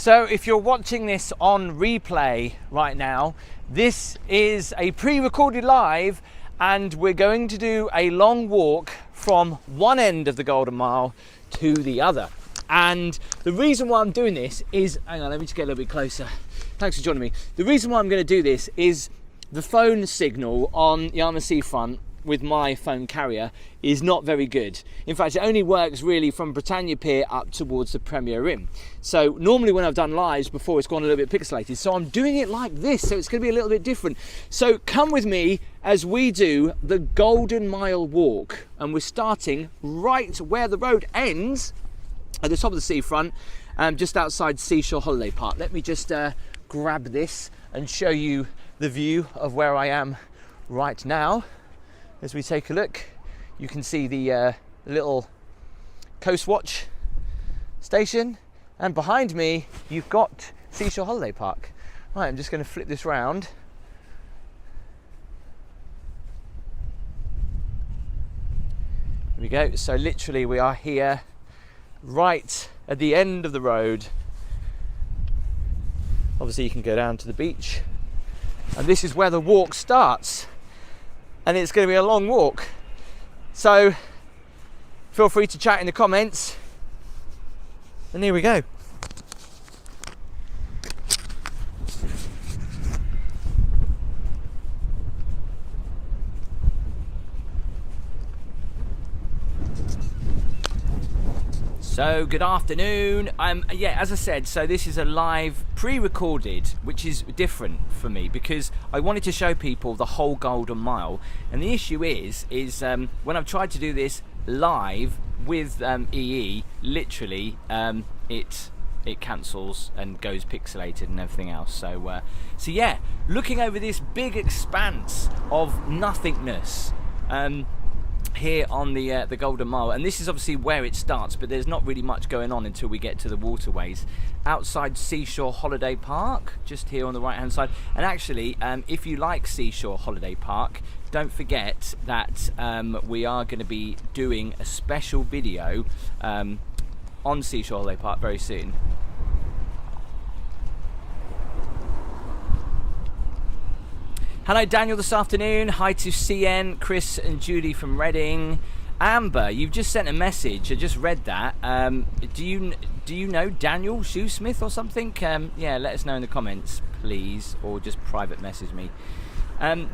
So if you're watching this on replay right now, this is a pre-recorded live, and we're going to do a long walk from one end of the Golden Mile to the other. And the reason why I'm doing this is, hang on, let me just get a little bit closer. Thanks for joining me. The reason why I'm going to do this is the phone signal on Yarmouth Seafront with my phone carrier is not very good. In fact, it only works really from Britannia Pier up towards the Premier Inn. So normally when I've done lives before, it's gone a little bit pixelated. So I'm doing it like this, so it's going to be a little bit different. So come with me as we do the Golden Mile walk, and we're starting right where the road ends at the top of the seafront, just outside Seashore Holiday Park. Let me just grab this and show you the view of where I am right now. As we take a look, you can see the little Coast Watch station, and behind me you've got Seashore Holiday Park. Right, I'm just going to flip this round. Here we go. So literally we are here right at the end of the road. Obviously you can go down to the beach, and this is where the walk starts. And it's going to be a long walk, so feel free to chat in the comments, and here we go. So good afternoon. Yeah, as I said, so this is a live pre-recorded, which is different for me because I wanted to show people the whole Golden Mile. And the issue is when I've tried to do this live with EE, literally it cancels and goes pixelated and everything else. So so yeah, looking over this big expanse of nothingness. Here on the Golden Mile, and this is obviously where it starts, but there's not really much going on until we get to the Waterways outside Seashore Holiday Park, just here on the right hand side. And actually, if you like Seashore Holiday Park, don't forget that we are going to be doing a special video on Seashore Holiday Park very soon. Hello Daniel this afternoon, hi to CN, Chris and Judy from Reading. Amber, you've just sent a message, I just read that. Do you know Daniel Shoesmith or something? Yeah, let us know in the comments please, or just private message me.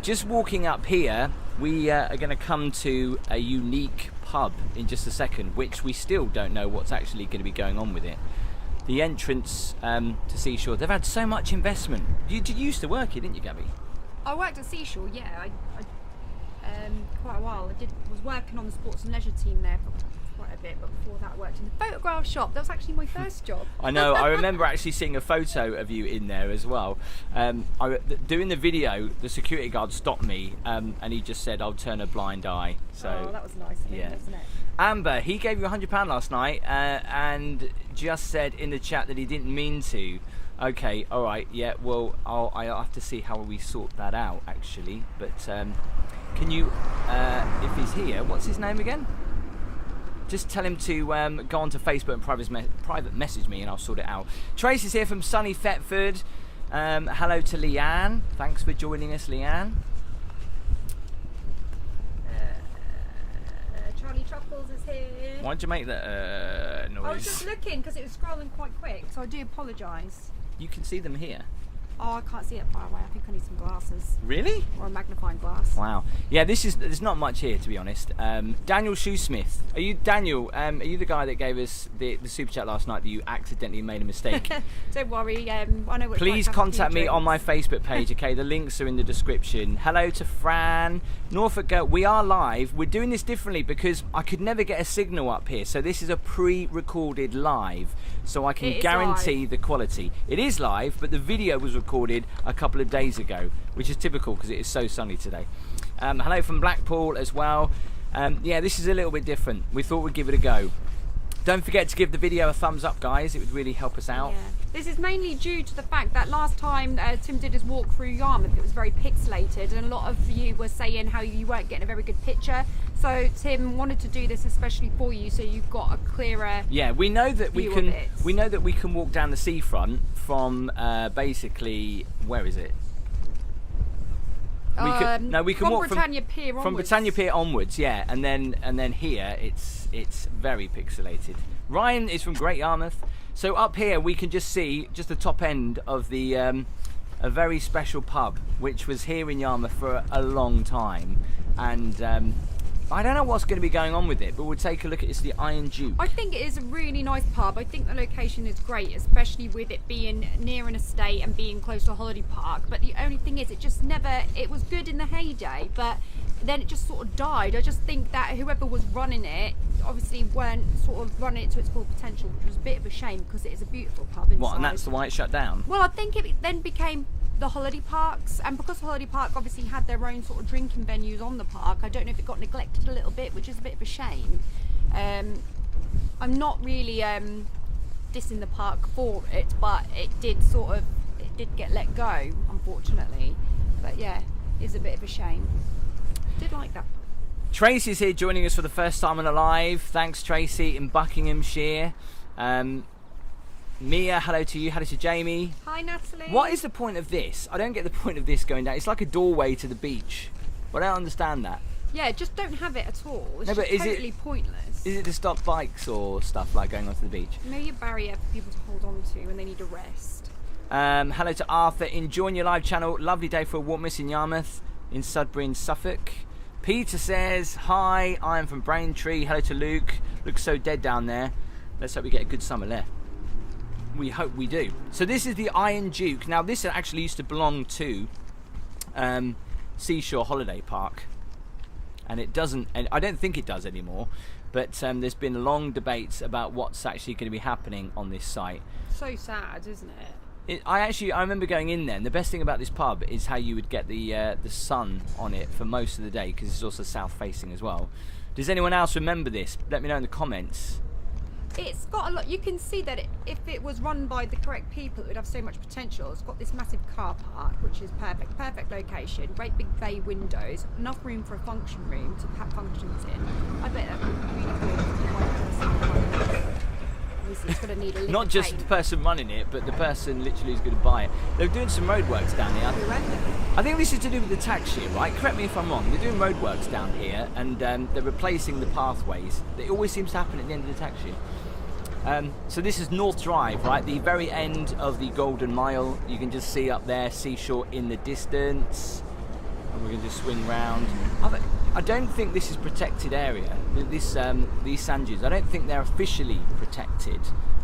Just walking up here, we are going to come to a unique pub in just a second, which we still don't know what's actually going to be going on with it. The entrance to Seashore, they've had so much investment. You used to work here, didn't you, Gabby? I worked at Seashore, yeah, quite a while. Was working on the sports and leisure team there for quite a bit, but before that I worked in the photograph shop. That was actually my first job. I know, I remember actually seeing a photo of you in there as well. Doing the video, the security guard stopped me and he just said, I'll turn a blind eye. So, oh, that was nice of him, wasn't it? Amber, he gave you £100 last night and just said in the chat that he didn't mean to. Okay, all right, yeah, well, I'll have to see how we sort that out, actually. But can you, if he's here, what's his name again? Just tell him to go onto Facebook and private message me and I'll sort it out. Tracy's here from sunny Thetford. Hello to Leanne. Thanks for joining us, Leanne. Charlie Truffles is here. Why'd you make that noise? I was just looking because it was scrolling quite quick, so I do apologise. You can see them here. Oh, I can't see it far away. I think I need some glasses. Really? Or a magnifying glass. Wow. Yeah, there's not much here, to be honest. Daniel Shoesmith. Are you Daniel? Are you the guy that gave us the super chat last night that you accidentally made a mistake? Don't worry. I know what. Please contact me on my Facebook page. Okay, the links are in the description. Hello to Fran, Norfolk girl. We are live. We're doing this differently because I could never get a signal up here. So this is a pre-recorded live, so I can guarantee the quality. It is live, but the video was recorded a couple of days ago, which is typical because it is so sunny today. Hello from Blackpool as well. Yeah, this is a little bit different. We thought we'd give it a go. Don't forget to give the video a thumbs up, guys. It would really help us out. Yeah. This is mainly due to the fact that last time Tim did his walk through Yarmouth, it was very pixelated, and a lot of you were saying how you weren't getting a very good picture. So Tim wanted to do this especially for you, so you've got a clearer. Yeah, we know that we view can. of it. We know that we can walk down the seafront from basically, where is it? We can from walk Britannia Pier onwards. from Britannia Pier onwards, yeah, and then here it's very pixelated. Ryan is from Great Yarmouth, so up here we can just see just the top end of the a very special pub which was here in Yarmouth for a long time, and I don't know what's going to be going on with it, but we'll take a look at it. It's the Iron Duke. I think it is a really nice pub. I think the location is great, especially with it being near an estate and being close to a holiday park. But the only thing is, it was good in the heyday, but then it just sort of died. I just think that whoever was running it obviously weren't sort of running it to its full potential, which was a bit of a shame because it is a beautiful pub inside. What, and that's why it shut down? Well, I think it then became the holiday parks, and because the holiday park obviously had their own sort of drinking venues on the park, I don't know if it got neglected a little bit, which is a bit of a shame. I'm not really dissing the park for it, but it did get let go, unfortunately. But yeah, it's a bit of a shame. Did like that. Tracy's here joining us for the first time on a live. Thanks, Tracy, in Buckinghamshire. Mia, hello to you. Hello to Jamie. Hi, Natalie. What is the point of this? I don't get the point of this going down. It's like a doorway to the beach. But I don't understand that. Yeah, just don't have it at all. It's No, but just is totally pointless. Is it to stop bikes or stuff like going onto the beach? Maybe a barrier for people to hold on to when they need a rest. Hello to Arthur, enjoying your live channel. Lovely day for a walk miss in Yarmouth, in Sudbury in Suffolk. Peter says, hi, I'm from Braintree. Hello to Luke. Looks so dead down there. Let's hope we get a good summer there. We hope we do. So this is the Iron Duke. Now this actually used to belong to Seashore Holiday Park. And it doesn't, and I don't think it does anymore. But there's been long debates about what's actually going to be happening on this site. So sad, isn't it? I remember going in there, and the best thing about this pub is how you would get the sun on it for most of the day, because it's also south facing as well. Does anyone else remember this? Let me know in the comments. It's got a lot. You can see that if it was run by the correct people, it would have so much potential. It's got this massive car park, which is perfect location, great big bay windows, enough room for a function room to have functions in. I bet that would be really good for one person. Obviously, it's going to need a little Not just the person running it, but the person literally who's going to buy it. They're doing some roadworks down here. I think this is to do with the tax year, right? Correct me if I'm wrong. They're doing roadworks down here, and they're replacing the pathways. It always seems to happen at the end of the tax year. So this is North Drive, right? The very end of the Golden Mile. You can just see up there, seashore in the distance. And we're going to just swing round. I don't think this is protected area. These sand dunes, I don't think they're officially protected,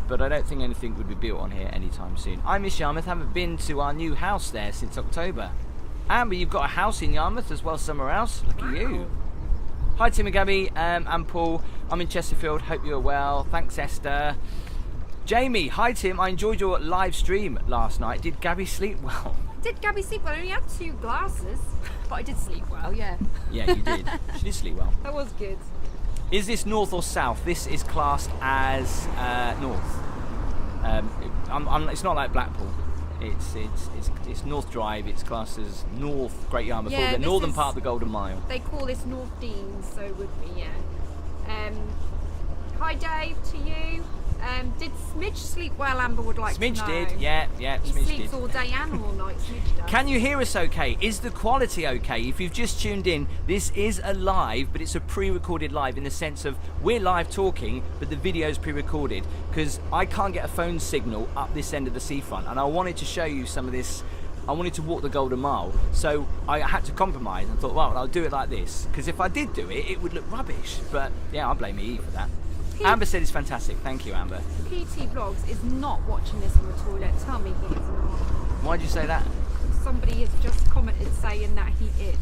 but I don't think anything would be built on here anytime soon. I miss Yarmouth. Haven't been to our new house there since October. Amber, you've got a house in Yarmouth as well somewhere else. Look at you. Hi Tim and Gabby, and Paul. I'm in Chesterfield, hope you're well. Thanks Esther. Jamie, hi Tim, I enjoyed your live stream last night. Did Gabby sleep well? Did Gabby sleep well? I only had 2 glasses, but I did sleep well, yeah. Yeah, you did. She did sleep well. That was good. Is this north or south? This is classed as north. It's not like Blackpool. It's North Drive. It's classed as North Great Yarmouth, Yeah, the this northern is- part of the Golden Mile. They call this North Deans, so it would be, yeah. Hi Dave, to you. Did Smidge sleep well, Amber would like to know? Smidge did, yeah, He Smidge sleeps did. all day and all night, Smidge does. Can you hear us okay? Is the quality okay? If you've just tuned in, this is a live, but it's a pre-recorded live in the sense of we're live talking, but the video's pre-recorded, because I can't get a phone signal up this end of the seafront, and I wanted to show you some of this. I wanted to walk the Golden Mile, so I had to compromise and thought, well, I'll do it like this, because if I did do it, it would look rubbish. But yeah, I'll blame E for that. Amber said it's fantastic. Thank you, Amber. PT Vlogs is not watching this on the toilet. Tell me he is not. Why'd you say that? Somebody has just commented saying that he is.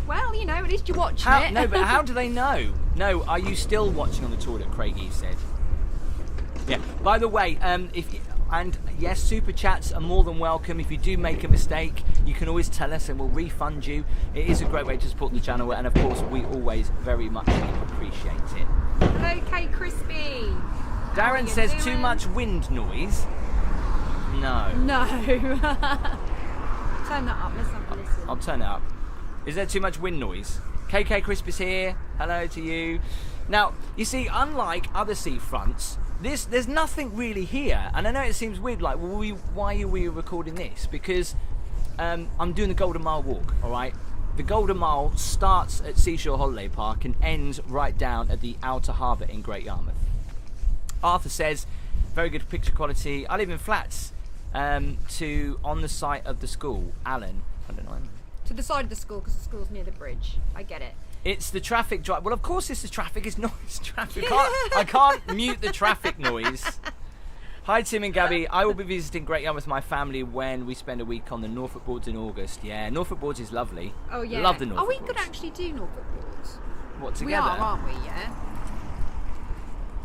Well, you know, at least you're watching it. No, but how do they know? No, are you still watching on the toilet, Craigie said. Yeah, by the way, and yes, super chats are more than welcome. If you do make a mistake, you can always tell us and we'll refund you. It is a great way to support the channel, and of course we always very much appreciate it. Hello, Kate Crispy. How are Darren you says doing? too much wind noise. No. No. Turn that up, let's have a listen. I'll turn it up. Is there too much wind noise? KK Crisp is here. Hello to you. Now, you see, unlike other seafronts, there's nothing really here. And I know it seems weird, like, well, why are we recording this? Because I'm doing the Golden Mile walk, all right? The Golden Mile starts at Seashore Holiday Park and ends right down at the Outer Harbour in Great Yarmouth. Arthur says, very good picture quality. I live in flats on the site of the school. Alan, I don't know. To the side of the school, because the school's near the bridge. I get it. It's the traffic drive. Well, of course it's the traffic. It's noise traffic. I can't mute the traffic noise. Hi, Tim and Gabby. I will be visiting Great Yarmouth with my family when we spend a week on the Norfolk Broads in August. Yeah, Norfolk Broads is lovely. Oh, yeah. Love the Norfolk we Broads. could actually do Norfolk Broads. What, together? We are, aren't we? Yeah.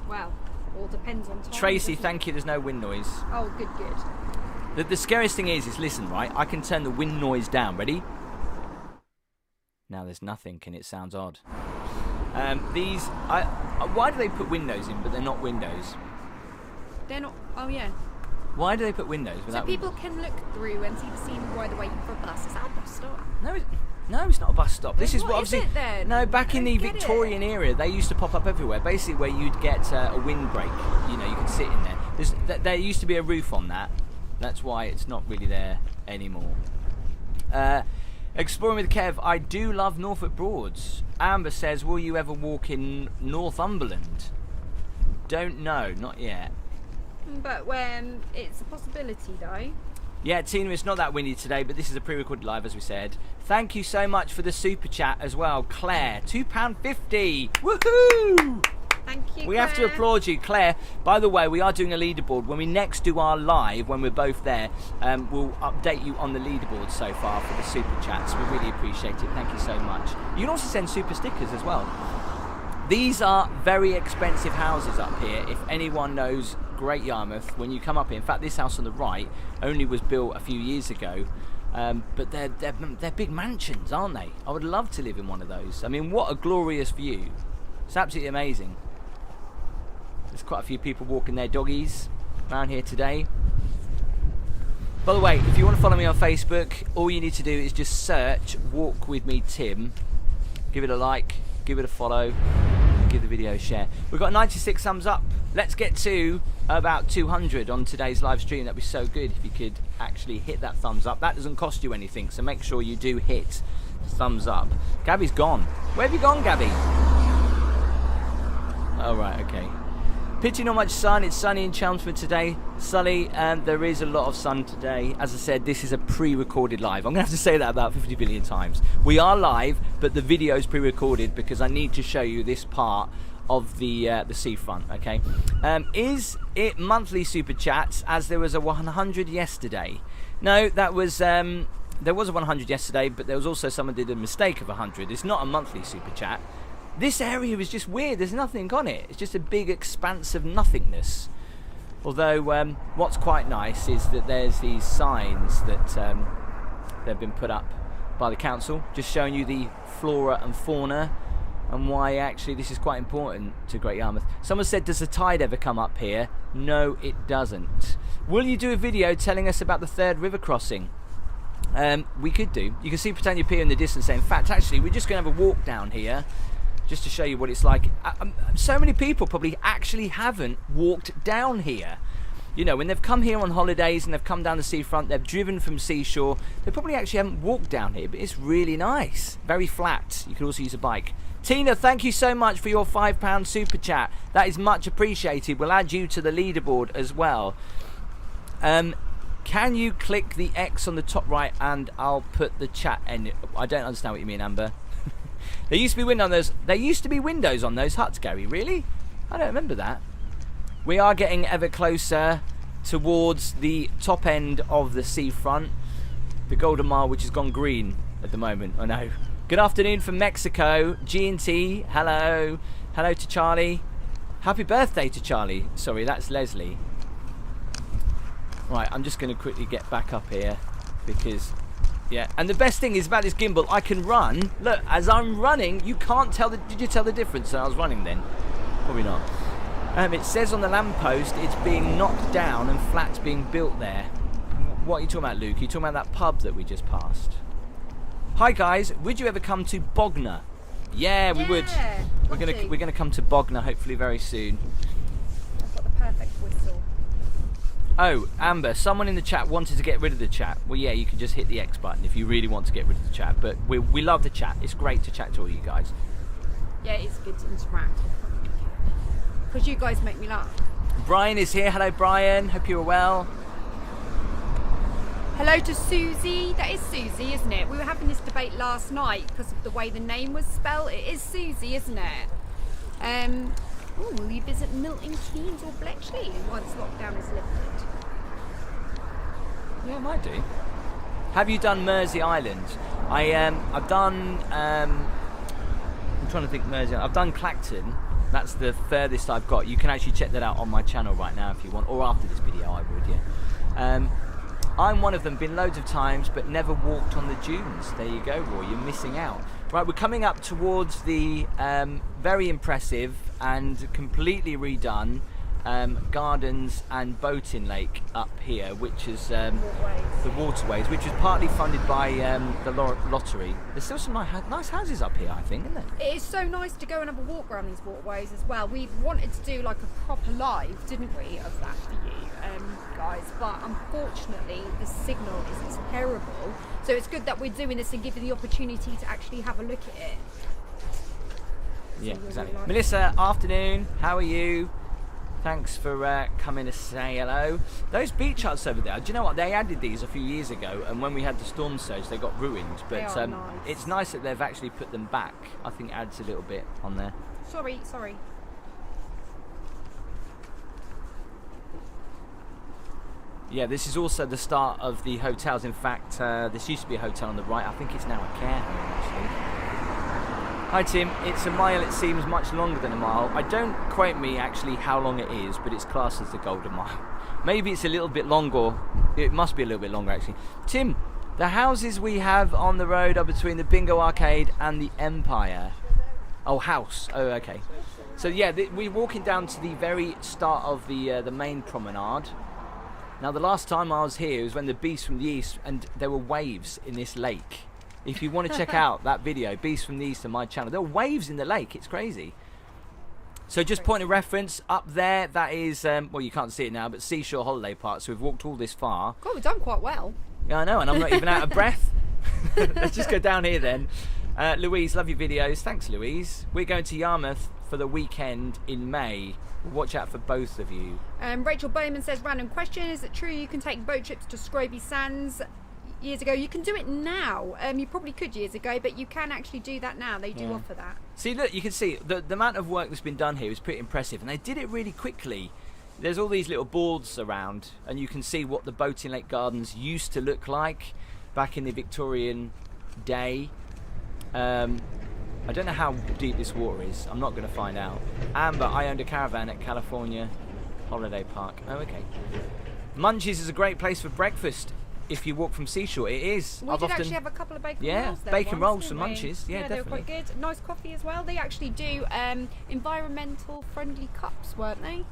Well, all depends on time. Tracy, thank you. There's no wind noise. Oh, good. The scariest thing is listen, right? I can turn the wind noise down. Ready? Now there's nothing, and it sounds odd. Why do they put windows in, but they're not windows? They're not. Oh yeah. Why do they put windows without? So people can look through and see the scene while they're waiting for a bus. Is that a bus stop? No, it's not a bus stop. This is what obviously. Is it then? No, back in the Victorian era, they used to pop up everywhere. Basically, where you'd get a windbreak. You know, you could sit in there. There used to be a roof on that. That's why it's not really there anymore. Exploring with Kev, I do love Norfolk Broads. Amber says, will you ever walk in Northumberland? Don't know, not yet. But when it's a possibility though. Yeah, Tina, it's not that windy today, but this is a pre-recorded live, as we said. Thank you so much for the super chat as well. Claire, £2.50. Woohoo! Thank you, We have to applaud you, Claire. By the way, we are doing a leaderboard. When we next do our live, when we're both there, we'll update you on the leaderboard so far for the super chats. We really appreciate it. Thank you so much. You can also send super stickers as well. These are very expensive houses up here. If anyone knows Great Yarmouth, when you come up here, in fact, this house on the right only was built a few years ago. But they're big mansions, aren't they? I would love to live in one of those. I mean, what a glorious view. It's absolutely amazing. There's quite a few people walking their doggies around here today. By the way, if you want to follow me on Facebook, all you need to do is just search Walk With Me Tim. Give it a like, give it a follow, give the video a share. We've got 96 thumbs up. Let's get to about 200 on today's live stream. That'd be so good if you could actually hit that thumbs up. That doesn't cost you anything, so make sure you do hit thumbs up. Gabby's gone. Where have you gone, Gabby? Oh, right, okay. Pity not much sun. It's sunny in Chelmsford today. Sully, there is a lot of sun today. As I said, this is a pre-recorded live. I'm going to have to say that about 50 billion times. We are live, but the video is pre-recorded because I need to show you this part of the seafront, okay? Is it monthly super chats, as there was a 100 yesterday? No, that was... there was a 100 yesterday, but there was also someone did a mistake of 100. It's not a monthly super chat. This area is just weird. There's nothing on it. It's just a big expanse of nothingness. Although what's quite nice is that there's these signs that they've been put up by the council, just showing you the flora and fauna and why actually this is quite important to Great Yarmouth. Someone said, does the tide ever come up here? No, it doesn't. Will you do a video telling us about the third river crossing? We could do. You can see Britannia Pier in the distance. In fact, actually, we're just going to have a walk down here just to show you what it's like. So many people probably actually haven't walked down here. You know, when they've come here on holidays and they've come down the seafront, they've driven from Seashore, they probably actually haven't walked down here, but it's really nice. Very flat. You could also use a bike. Tina, thank you so much for your £5 super chat. That is much appreciated. We'll add you to the leaderboard as well. Can you click the X on the top right and I'll put the chat in? I don't understand what you mean, Amber. There used to be windows on those huts, Gary. Really? I don't remember that. We are getting ever closer towards the top end of the seafront, the Golden Mile, which has gone green at the moment. I know. Good afternoon from Mexico. G&T. Hello. Hello to Charlie. Happy birthday to Charlie. Sorry, that's Leslie. Right, I'm just going to quickly get back up here because... yeah, and the best thing is about this gimbal, I can run. Look, as I'm running, you can't tell the... Did you tell the difference that I was running then? Probably not. It says on the lamppost it's being knocked down and flats being built there. What are you talking about, Luke? Are you talking about that pub that we just passed? Hi guys, would you ever come to Bognor? Yeah, we would. want to. We're gonna come to Bognor hopefully very soon. I've got the perfect whistle. Oh, Amber, someone in the chat wanted to get rid of the chat. Well, yeah, you can just hit the X button if you really want to get rid of the chat. But we love the chat. It's great to chat to all you guys. Yeah, it's good to interact. Because you guys make me laugh. Brian is here. Hello, Brian. Hope you are well. Hello to Susie. That is Susie, isn't it? We were having this debate last night because of the way the name was spelled. It is Susie, isn't it? Will you visit Milton Keynes or Bletchley once lockdown is lifted? Yeah, I might do. Have you done Mersey Island? I've done. I'm trying to think Mersey. I've done Clacton. That's the furthest I've got. You can actually check that out on my channel right now if you want, or after this video, I would. Yeah. I'm one of them. Been loads of times, but never walked on the dunes. There you go, Roy. You're missing out. Right, we're coming up towards the very impressive and completely redone gardens and boating lake up here, which is the Waterways, which is partly funded by the lottery. There's still some nice houses up here, I think, isn't there? It is so nice to go and have a walk around these waterways as well. We wanted to do like a proper live, didn't we, of that for you guys, but unfortunately the signal is terrible. So it's good that we're doing this and giving the opportunity to actually have a look at it. Yeah, So exactly. really like Melissa, afternoon. How are you? Thanks for coming to say hello. Those beach huts over there, do you know what? They added these a few years ago, and when we had the storm surge, they got ruined. But They are nice. It's nice that they've actually put them back. I think it adds a little bit on there. Sorry. Yeah, this is also the start of the hotels. In fact, this used to be a hotel on the right. I think it's now a care home, actually. Hi Tim, it's a mile. It seems much longer than a mile. I don't quote me actually how long it is, but it's classed as the Golden Mile. Maybe it's a little bit longer. It must be a little bit longer actually. Tim, the houses we have on the road are between the Bingo Arcade and the Empire. Oh, house. Oh, okay. So yeah, we're walking down to the very start of the main promenade. Now, the last time I was here was when the Beast from the East, and there were waves in this lake. If you want to check out that video, Beast from the East on my channel, there are waves in the lake. It's crazy. So just point of reference, up there, that is, well, you can't see it now, but Seashore Holiday Park. So we've walked all this far. God, we've done quite well. Yeah, I know, and I'm not even out of breath. Let's just go down here then. Louise, love your videos. Thanks, Louise. We're going to Yarmouth for the weekend in May. Watch out for both of you. Rachel Bowman says, random question, is it true you can take boat trips to Scroby Sands? Years ago, you can do it now. You probably could years ago, but you can actually do that now. They do offer that. See, look, you can see the amount of work that's been done here is pretty impressive, and they did it really quickly. There's all these little boards around, and you can see what the boating lake gardens used to look like back in the Victorian day. I don't know how deep this water is. I'm not going to find out. Amber, I owned a caravan at California Holiday Park. Oh, okay. Munchies is a great place for breakfast. If you walk from Seashore, it is. We did actually have a couple of bacon rolls there bacon once, rolls didn't and we? Munchies. Yeah, they definitely. were quite good. Nice coffee as well. They actually do environmental friendly cups, weren't they?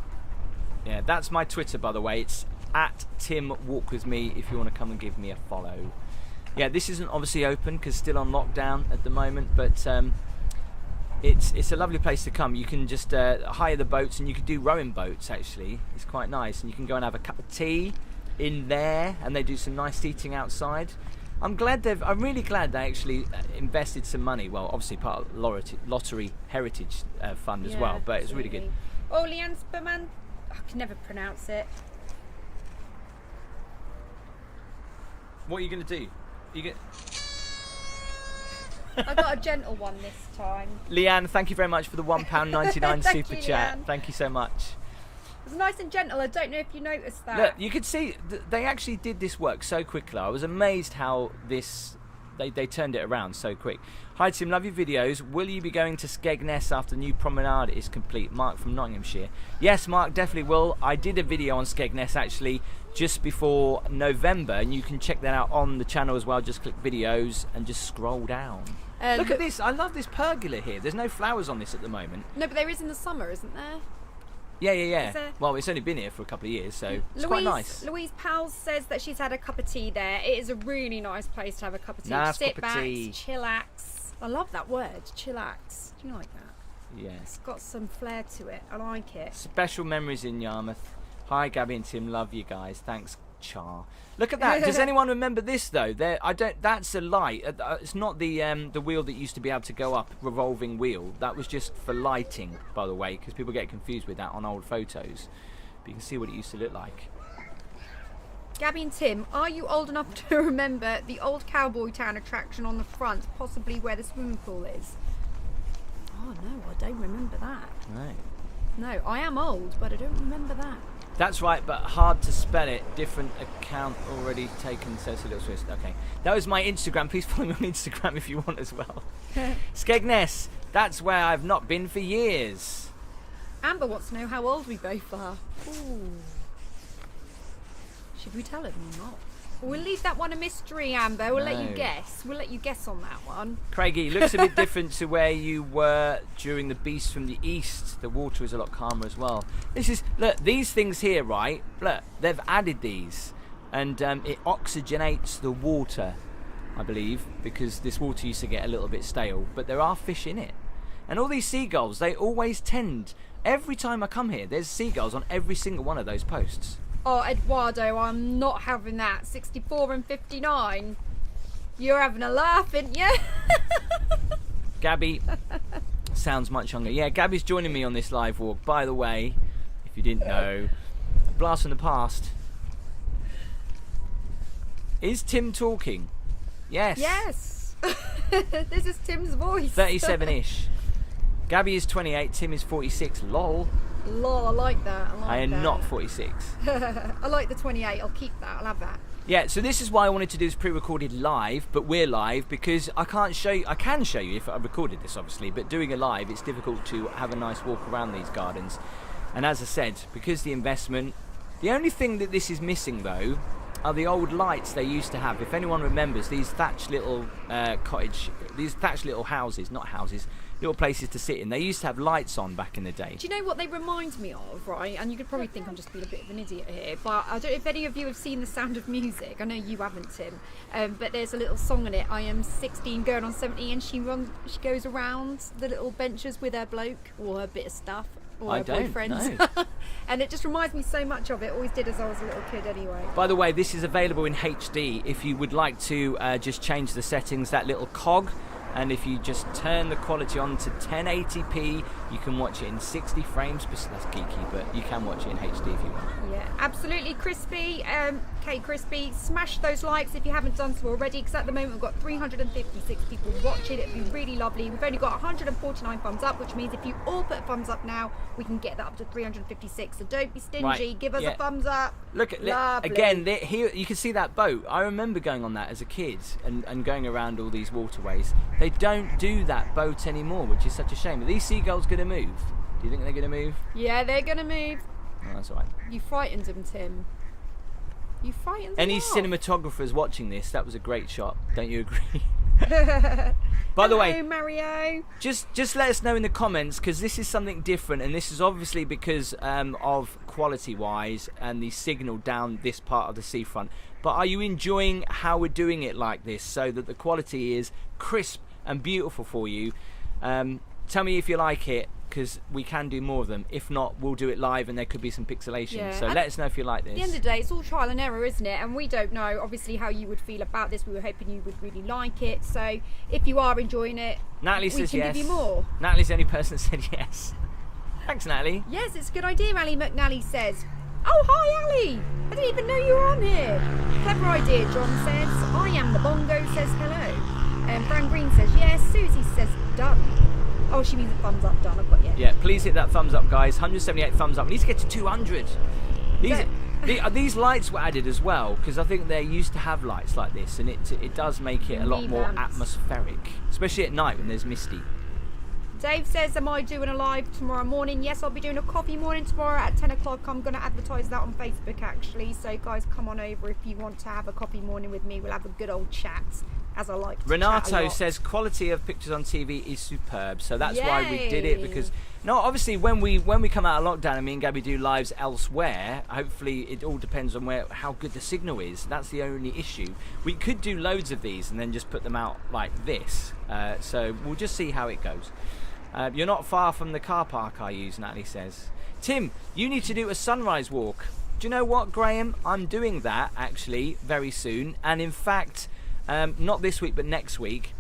Yeah, that's my Twitter, by the way. It's at Tim Walk With Me if you want to come and give me a follow. Yeah, this isn't obviously open because still on lockdown at the moment, but it's a lovely place to come. You can just hire the boats, and you can do rowing boats actually. It's quite nice, and you can go and have a cup of tea in there, and they do some nice seating outside. I'm really glad they actually invested some money. Well, obviously part of lottery heritage fund as well, but it's really good. Oh, Leanne Sperman, I can never pronounce it. What are you going to do? I got a gentle one this time. Leanne, thank you very much for the £1.99 super you, chat. Leanne. Thank you so much. It was nice and gentle. I don't know if you noticed that. Look, you could see they actually did this work so quickly. I was amazed how they turned it around so quick. Hi Tim, love your videos. Will you be going to Skegness after the new promenade is complete? Mark from Nottinghamshire. Yes, Mark, definitely will. I did a video on Skegness actually just before November, and you can check that out on the channel as well. Just click videos and just scroll down. Look at this. I love this pergola here. There's no flowers on this at the moment. No, but there is in the summer, isn't there? Yeah. Well, it's only been here for a couple of years, so it's quite nice. Louise Powell says that she's had a cup of tea there. It is a really nice place to have a cup of tea. Nice Sit cup of back, tea. chillax. I love that word, chillax. Do you like that? Yes. It's got some flair to it. I like it. Special memories in Yarmouth. Hi, Gabby and Tim. Love you guys. Thanks, Char. Look at that. Does anyone remember this though? I don't. That's a light. It's not the wheel that used to be able to go up, revolving wheel. That was just for lighting, by the way, because people get confused with that on old photos. But you can see what it used to look like. Gabby and Tim, are you old enough to remember the old Cowboy Town attraction on the front, possibly where the swimming pool is? Oh no, I don't remember that. No. No, I am old, but I don't remember that. That's right, but hard to spell it. Different account already taken, says a little twist. Okay. That was my Instagram. Please follow me on Instagram if you want as well. Skegness, that's where I've not been for years. Amber wants to know how old we both are. Ooh. Should we tell him or not? We'll leave that one a mystery, Amber. We'll let you guess. We'll let you guess on that one. Craigie, looks a bit different to where you were during the Beast from the East. The water is a lot calmer as well. Look, these things here, right? Look, they've added these. And it oxygenates the water, I believe, because this water used to get a little bit stale. But there are fish in it. And all these seagulls, they always tend, every time I come here, there's seagulls on every single one of those posts. Oh, Eduardo, I'm not having that. 64 and 59. You're having a laugh, ain't you? Gabby sounds much younger. Yeah, Gabby's joining me on this live walk. By the way, if you didn't know, a blast from the past. Is Tim talking? Yes. Yes. This is Tim's voice. 37-ish. Gabby is 28, Tim is 46. Lol. Lol, I like that. I am not 46. I like the 28. I'll keep that. I'll have that. Yeah, so this is why I wanted to do this pre-recorded live, but we're live because I can show you if I recorded this obviously, but doing a live, it's difficult to have a nice walk around these gardens. And as I said, because the investment, the only thing that this is missing though are the old lights they used to have. If anyone remembers these thatched little houses, not houses, little places to sit in. They used to have lights on back in the day. Do you know what they remind me of, right? And you could probably think I'm just being a bit of an idiot here, but I don't know if any of you have seen The Sound of Music. I know you haven't, Tim. But there's a little song in it. I am 16 going on 17, and she goes around the little benches with her bloke or her bit of stuff. Or her boyfriends. And it just reminds me so much of it. Always did as I was a little kid anyway. By the way, this is available in HD if you would like to just change the settings, that little cog. And if you just turn the quality on to 1080p, you can watch it in 60 frames. That's geeky, but you can watch it in HD if you want. Yeah, absolutely. Crispy, Kate Crispy, smash those likes if you haven't done so already, because at the moment we've got 356 people watching. It'd be really lovely. We've only got 149 thumbs up, which means if you all put a thumbs up now, we can get that up to 356. So don't be stingy. Right. Give us a thumbs up. Look at again. Here you can see that boat. I remember going on that as a kid and going around all these waterways. They don't do that boat anymore, which is such a shame. Are these seagulls going to move? Do you think they're going to move? Yeah, they're going to move. Oh, that's all right. You frightened them, Tim. You frightened them. Any cinematographers watching this, that was a great shot. Don't you agree? By the way, Mario, just let us know in the comments, because this is something different, and this is obviously because of quality-wise and the signal down this part of the seafront. But are you enjoying how we're doing it like this, so that the quality is crisp and beautiful for you? Tell me if you like it, because we can do more of them. If not, we'll do it live and there could be some pixelation. Yeah. So let us know if you like this. At the end of the day, it's all trial and error, isn't it? And we don't know, obviously, how you would feel about this. We were hoping you would really like it. So if you are enjoying it, Natalie says we can give you more. Natalie's the only person that said yes. Thanks, Natalie. Yes, it's a good idea, Ali McNally says. Oh, hi, Ali. I didn't even know you were on here. Clever idea, John says. I am the bongo, says hello. Fran Green says yes. Susie says done. Oh, she means a thumbs up, done. I've got you. Yeah, please hit that thumbs up, guys. 178 thumbs up. We need to get to 200. These lights were added as well, because I think they used to have lights like this, and it does make it a lot more atmospheric, especially at night when there's misty. Dave says, am I doing a live tomorrow morning? Yes, I'll be doing a coffee morning tomorrow at 10 o'clock. I'm going to advertise that on Facebook, actually. So, guys, come on over if you want to have a coffee morning with me. We'll have a good old chat. as I like to chat a Renato lot. says quality of pictures on TV is superb, so that's why we did it. Yay. Because no, obviously when we come out of lockdown and me and Gabby do lives elsewhere, hopefully it all depends on how good the signal is. That's the only issue. We could do loads of these and then just put them out like this. So we'll just see how it goes. You're not far from the car park I use, Natalie says. Tim, you need to do a sunrise walk. Do you know what, Graham? I'm doing that actually very soon, and in fact. Not this week, but next week,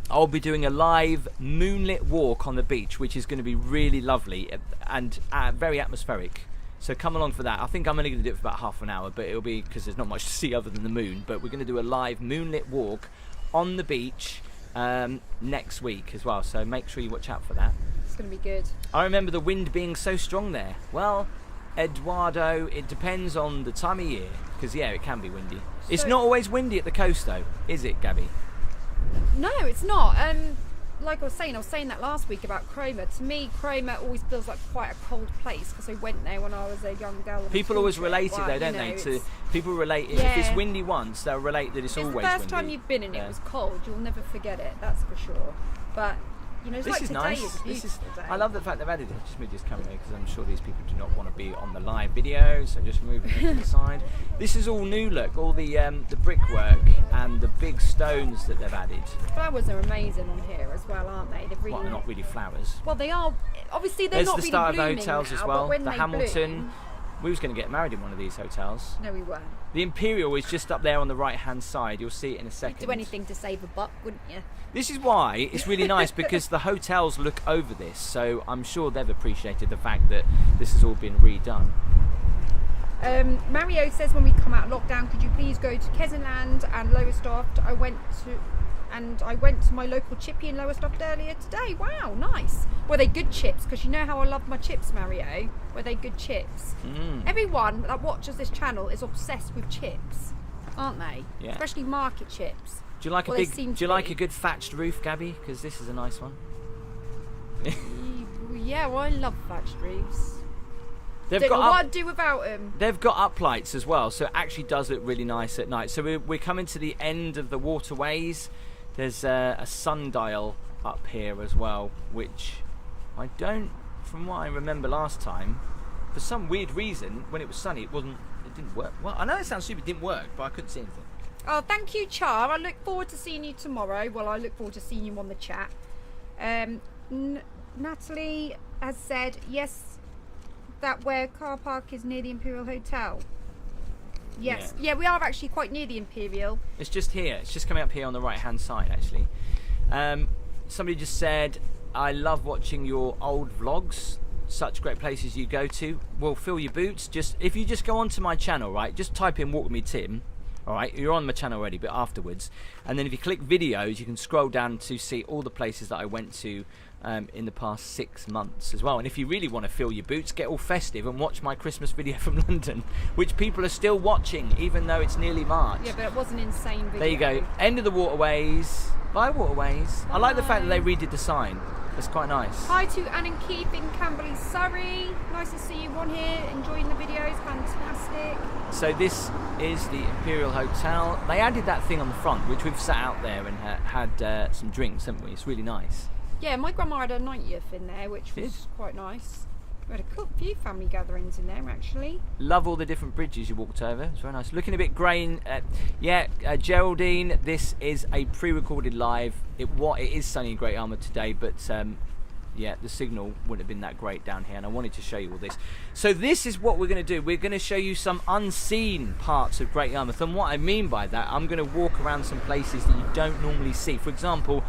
I'll be doing a live moonlit walk on the beach, which is going to be really lovely and very atmospheric. So come along for that. I think I'm only going to do it for about half an hour, but it'll be because there's not much to see other than the moon. But we're going to do a live moonlit walk on the beach next week as well. So make sure you watch out for that. It's going to be good. I remember the wind being so strong there. Well, Eduardo, it depends on the time of year, because yeah, it can be windy. It's not always windy at the coast though, is it, Gabby? No, it's not. Like I was saying that last week about Cromer. To me, Cromer always feels like quite a cold place because I went there when I was a young girl. People always relate it though, don't they? People relate it. If it's windy once, they'll relate that it's always windy. The first time you've been in it was cold. You'll never forget it. That's for sure. But you know, it's this like is today nice. is a beautiful day. I love the fact they've added it. Just move this camera because I'm sure these people do not want to be on the live video, so just moving it to the side. This is all new look, all the brickwork and the big stones that they've added. Flowers are amazing on here as well, aren't they? They've really Well, they're not really flowers. Well, they are. Obviously, they're There's not the really start of the blooming hotels now, as well. but when The they Hamilton. bloom, We was going to get married in one of these hotels. no, we weren't. The Imperial is just up there on the right hand side. You'll see it in a second. You'd do anything to save a buck, wouldn't you? This is why it's really nice because the hotels look over this, so I'm sure they've appreciated the fact that this has all been redone. Mario says when we come out of lockdown, could you please go to Kessenland and Lowestoft? I went to my local chippy in Lowestoft earlier today. Wow, nice. Were they good chips? Because you know how I love my chips, Mario. Were they good chips? Everyone that watches this channel is obsessed with chips, aren't they? Yeah. Especially market chips. Do you like Well, a they big? seem Do you to like be. a good thatched roof, Gabby? Because this is a nice one. Yeah, well, I love thatched roofs. They've Don't know got what I'd do without them. They've got uplights as well, so it actually does look really nice at night. So we're coming to the end of the Waterways. There's a sundial up here as well, which I don't, from what I remember last time, for some weird reason, when it was sunny, it didn't work. Well, I know it sounds stupid, it didn't work, but I couldn't see anything. Oh, thank you, Char. I look forward to seeing you tomorrow. Well, I look forward to seeing you on the chat. Natalie has said, yes, that where car park is near the Imperial Hotel. Yes. Yeah, we are actually quite near the Imperial. It's just here. It's just coming up here on the right-hand side, actually. Somebody just said, I love watching your old vlogs. Such great places you go to. Well, fill your boots. If you just go onto my channel, right, just type in Walk With Me Tim. All right, you're on my channel already, but afterwards. And then if you click videos, you can scroll down to see all the places that I went to in the past 6 months as well. And if you really want to fill your boots, get all festive and watch my Christmas video from London, which people are still watching, even though it's nearly March. Yeah, but it was an insane video. There you go. End of the Waterways. Bye, Waterways. I like the fact that they redid the sign. It's quite nice. Hi to Anne and Keith in Camberley, Surrey. Nice to see you on here, enjoying the videos. Fantastic. So this is the Imperial Hotel. They added that thing on the front, which we've sat out there and had some drinks, haven't we? It's really nice. Yeah, my grandma had her 90th in there, which was quite nice. We had a few family gatherings in there, actually. Love all the different bridges you walked over. It's very nice. Looking a bit grey. Geraldine, this is a pre-recorded live. It is sunny in Great Yarmouth today, but yeah, the signal wouldn't have been that great down here, and I wanted to show you all this. So this is what we're going to do. We're going to show you some unseen parts of Great Yarmouth, and what I mean by that, I'm going to walk around some places that you don't normally see. For example,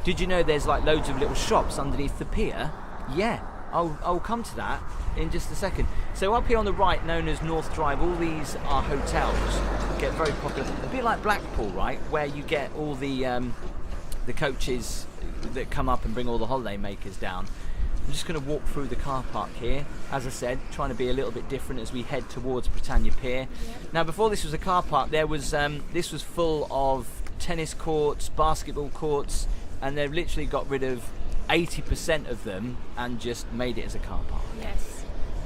did you know there's like loads of little shops underneath the pier? Yeah, I'll come to that in just a second. So up here on the right, known as North Drive, all these are hotels. Get very popular, a bit like Blackpool, right, where you get all the coaches that come up and bring all the holiday makers down. I'm just going to walk through the car park here, as I said, trying to be a little bit different as we head towards Britannia Pier. Yep. Now, before this was a car park, there was this was full of tennis courts, basketball courts, and they've literally got rid of 80% of them and just made it as a car park. Yes.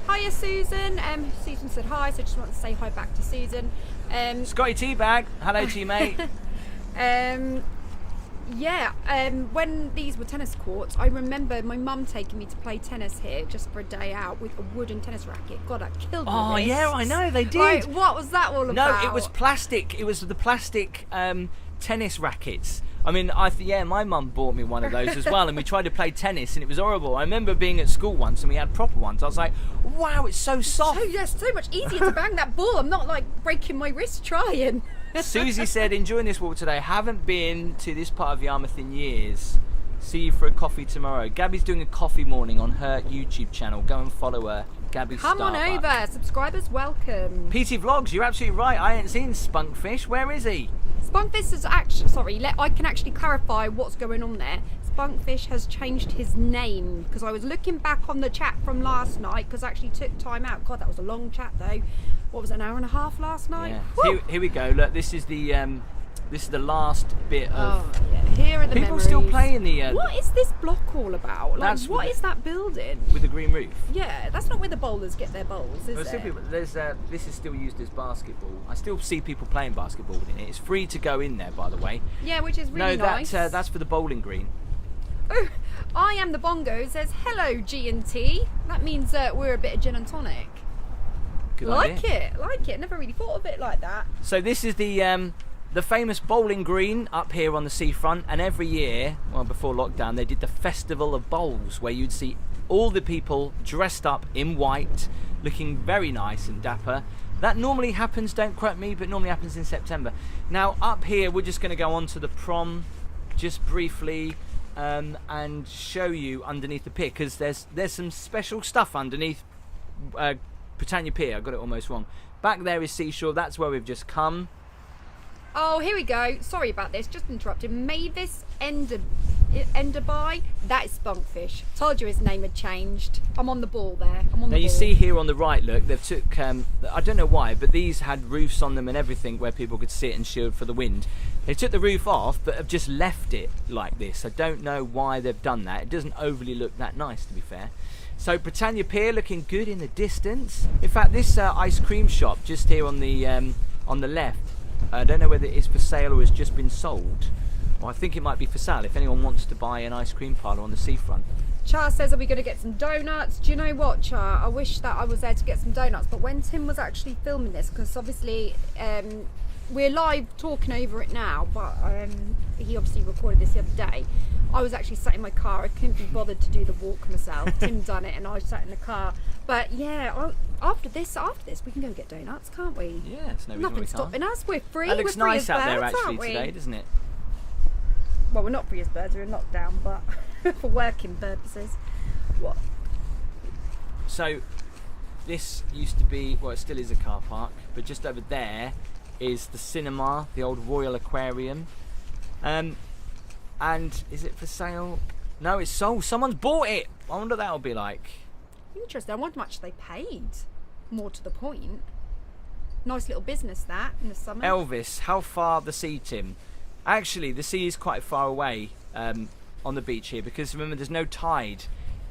Hiya, Susan. Susan said hi, so I just want to say hi back to Susan. Scotty Teabag, hello to you, mate. When these were tennis courts, I remember my mum taking me to play tennis here just for a day out with a wooden tennis racket. God, that killed me. Oh yeah, I know they did. Like, what was that all about? No, it was plastic. It was the plastic tennis rackets. I mean, my mum bought me one of those as well, and we tried to play tennis, and it was horrible. I remember being at school once, and we had proper ones. I was like, wow, it's so soft. So much easier to bang that ball. I'm not like breaking my wrist trying. Susie said, enjoying this walk today. Haven't been to this part of Yarmouth in years. See you for a coffee tomorrow. Gabby's doing a coffee morning on her YouTube channel. Go and follow her. Gabby Come on over. Subscribers welcome. PT Vlogs, you're absolutely right. I ain't seen Spunkfish. Where is he? Spunkfish is actually, I can actually clarify what's going on there. Spunkfish has changed his name because I was looking back on the chat from last night because I actually took time out. God, that was a long chat though. What was it, an hour and a half last night? Yeah. Here we go. Look, this is the last bit of. Oh, yeah. Here are the people memories. Still playing the. What is this block all about? Like, what is that building? With the green roof. Yeah, that's not where the bowlers get their bowls, is it? This is still used as basketball. I still see people playing basketball in it. It's free to go in there, by the way. Yeah, which is really nice. No, that's for the bowling green. Oh, I am the bongo says hello G&T. That means we're a bit of gin and tonic. Good idea. Like it. Never really thought of it like that. So this is the famous bowling green up here on the seafront, and every year, well, before lockdown, they did the Festival of Bowls, where you'd see all the people dressed up in white, looking very nice and dapper. That normally happens, don't quote me, but normally happens in September. Now up here, we're just going to go on to the prom, just briefly, and show you underneath the pier, because there's some special stuff underneath Britannia Pier. I got it almost wrong. Back there is Seashore. That's where we've just come. Oh, here we go. Sorry about this. Just interrupted. Mavis Enderby. That is Spunkfish. Told you his name had changed. I'm on the ball there. Now you see here on the right, look, they've took, I don't know why, but these had roofs on them and everything where people could sit and shield for the wind. They took the roof off, but have just left it like this. I don't know why they've done that. It doesn't overly look that nice, to be fair. So Britannia Pier looking good in the distance. In fact, this ice cream shop just here on the left, I don't know whether it is for sale or has just been sold. Well, I think it might be for sale if anyone wants to buy an ice cream parlour on the seafront. Char says, are we going to get some donuts? Do you know what, Char? I wish that I was there to get some donuts, but when Tim was actually filming this, because obviously we're live talking over it now, but he obviously recorded this the other day. I was actually sat in my car. I couldn't be bothered to do the walk myself. Tim done it and I sat in the car. But yeah, after this we can go get donuts, can't we? Yeah, it's no reason Nothing's we can't. stopping us. We're free. That looks we're free nice as out there birds, actually aren't we? today, doesn't it? Well, we're not free as birds. We're in lockdown, but for working purposes. What? So this used to be, well, it still is a car park, but just over there is the cinema, the old Royal Aquarium. And is it for sale? No, it's sold. Someone's bought it. I wonder what that'll be like. Interesting. I wonder how much they paid. More to the point. Nice little business that in the summer. Elvis, how far the sea, Tim? Actually, the sea is quite far away on the beach here, because remember, there's no tide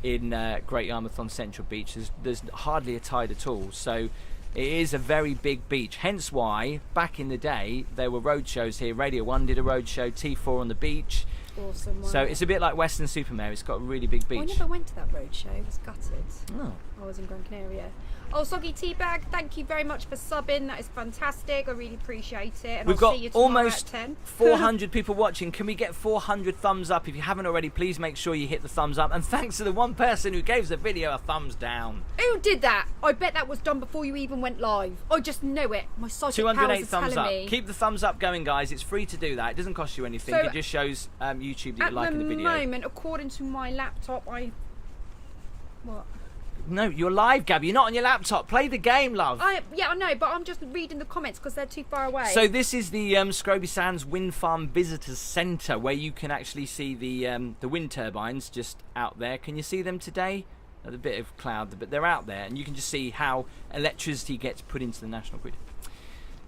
in Great Yarmouth on Central Beach. There's hardly a tide at all. So it is a very big beach. Hence why, back in the day, there were road shows here. Radio 1 did a road show, T4 on the beach. Awesome. So it's a bit like Western-super-Mare. It's got a really big beach. I never went to that road show. It was gutted. Oh. I was in Gran Canaria. Oh, Soggy Teabag, thank you very much for subbing. That is fantastic. I really appreciate it. And We've I'll got see you tomorrow almost at 10. 400 people watching. Can we get 400 thumbs up? If you haven't already, please make sure you hit the thumbs up. And thanks to the one person who gave the video a thumbs down. Who did that? I bet that was done before you even went live. I just know it. My psychic powers 208 are thumbs up. telling me. Keep the thumbs up going, guys. It's free to do that. It doesn't cost you anything. So, it just shows YouTube that you're liking the video. At the moment, according to my laptop, What? No, you're live, Gabby. You're not on your laptop. Play the game, love. Yeah, I know, but I'm just reading the comments because they're too far away. So this is the Scroby Sands Wind Farm Visitors Centre, where you can actually see the wind turbines just out there. Can you see them today? There's a bit of cloud, but they're out there, and you can just see how electricity gets put into the national grid.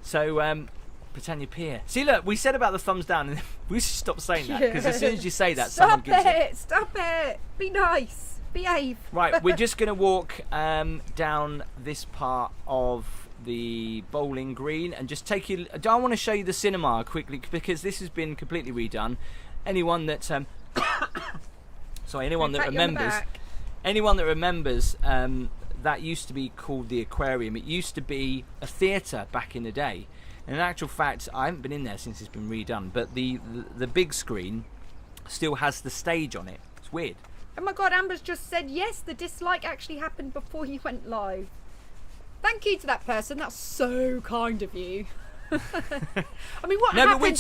So Britannia Pier. See, look, we said about the thumbs down, and we should stop saying that, because as soon as you say that, someone gives it. Stop it! Be nice. Behave. Right, we're just going to walk down this part of the bowling green and just take you. I want to show you the cinema quickly because this has been completely redone. Anyone that anyone that remembers that used to be called the aquarium. It used to be a theatre back in the day. And in actual fact, I haven't been in there since it's been redone, but the big screen still has the stage on it. It's weird. Oh my God, Amber's just said yes, the dislike actually happened before you went live. Thank you to that person. That's so kind of you. I mean, what happened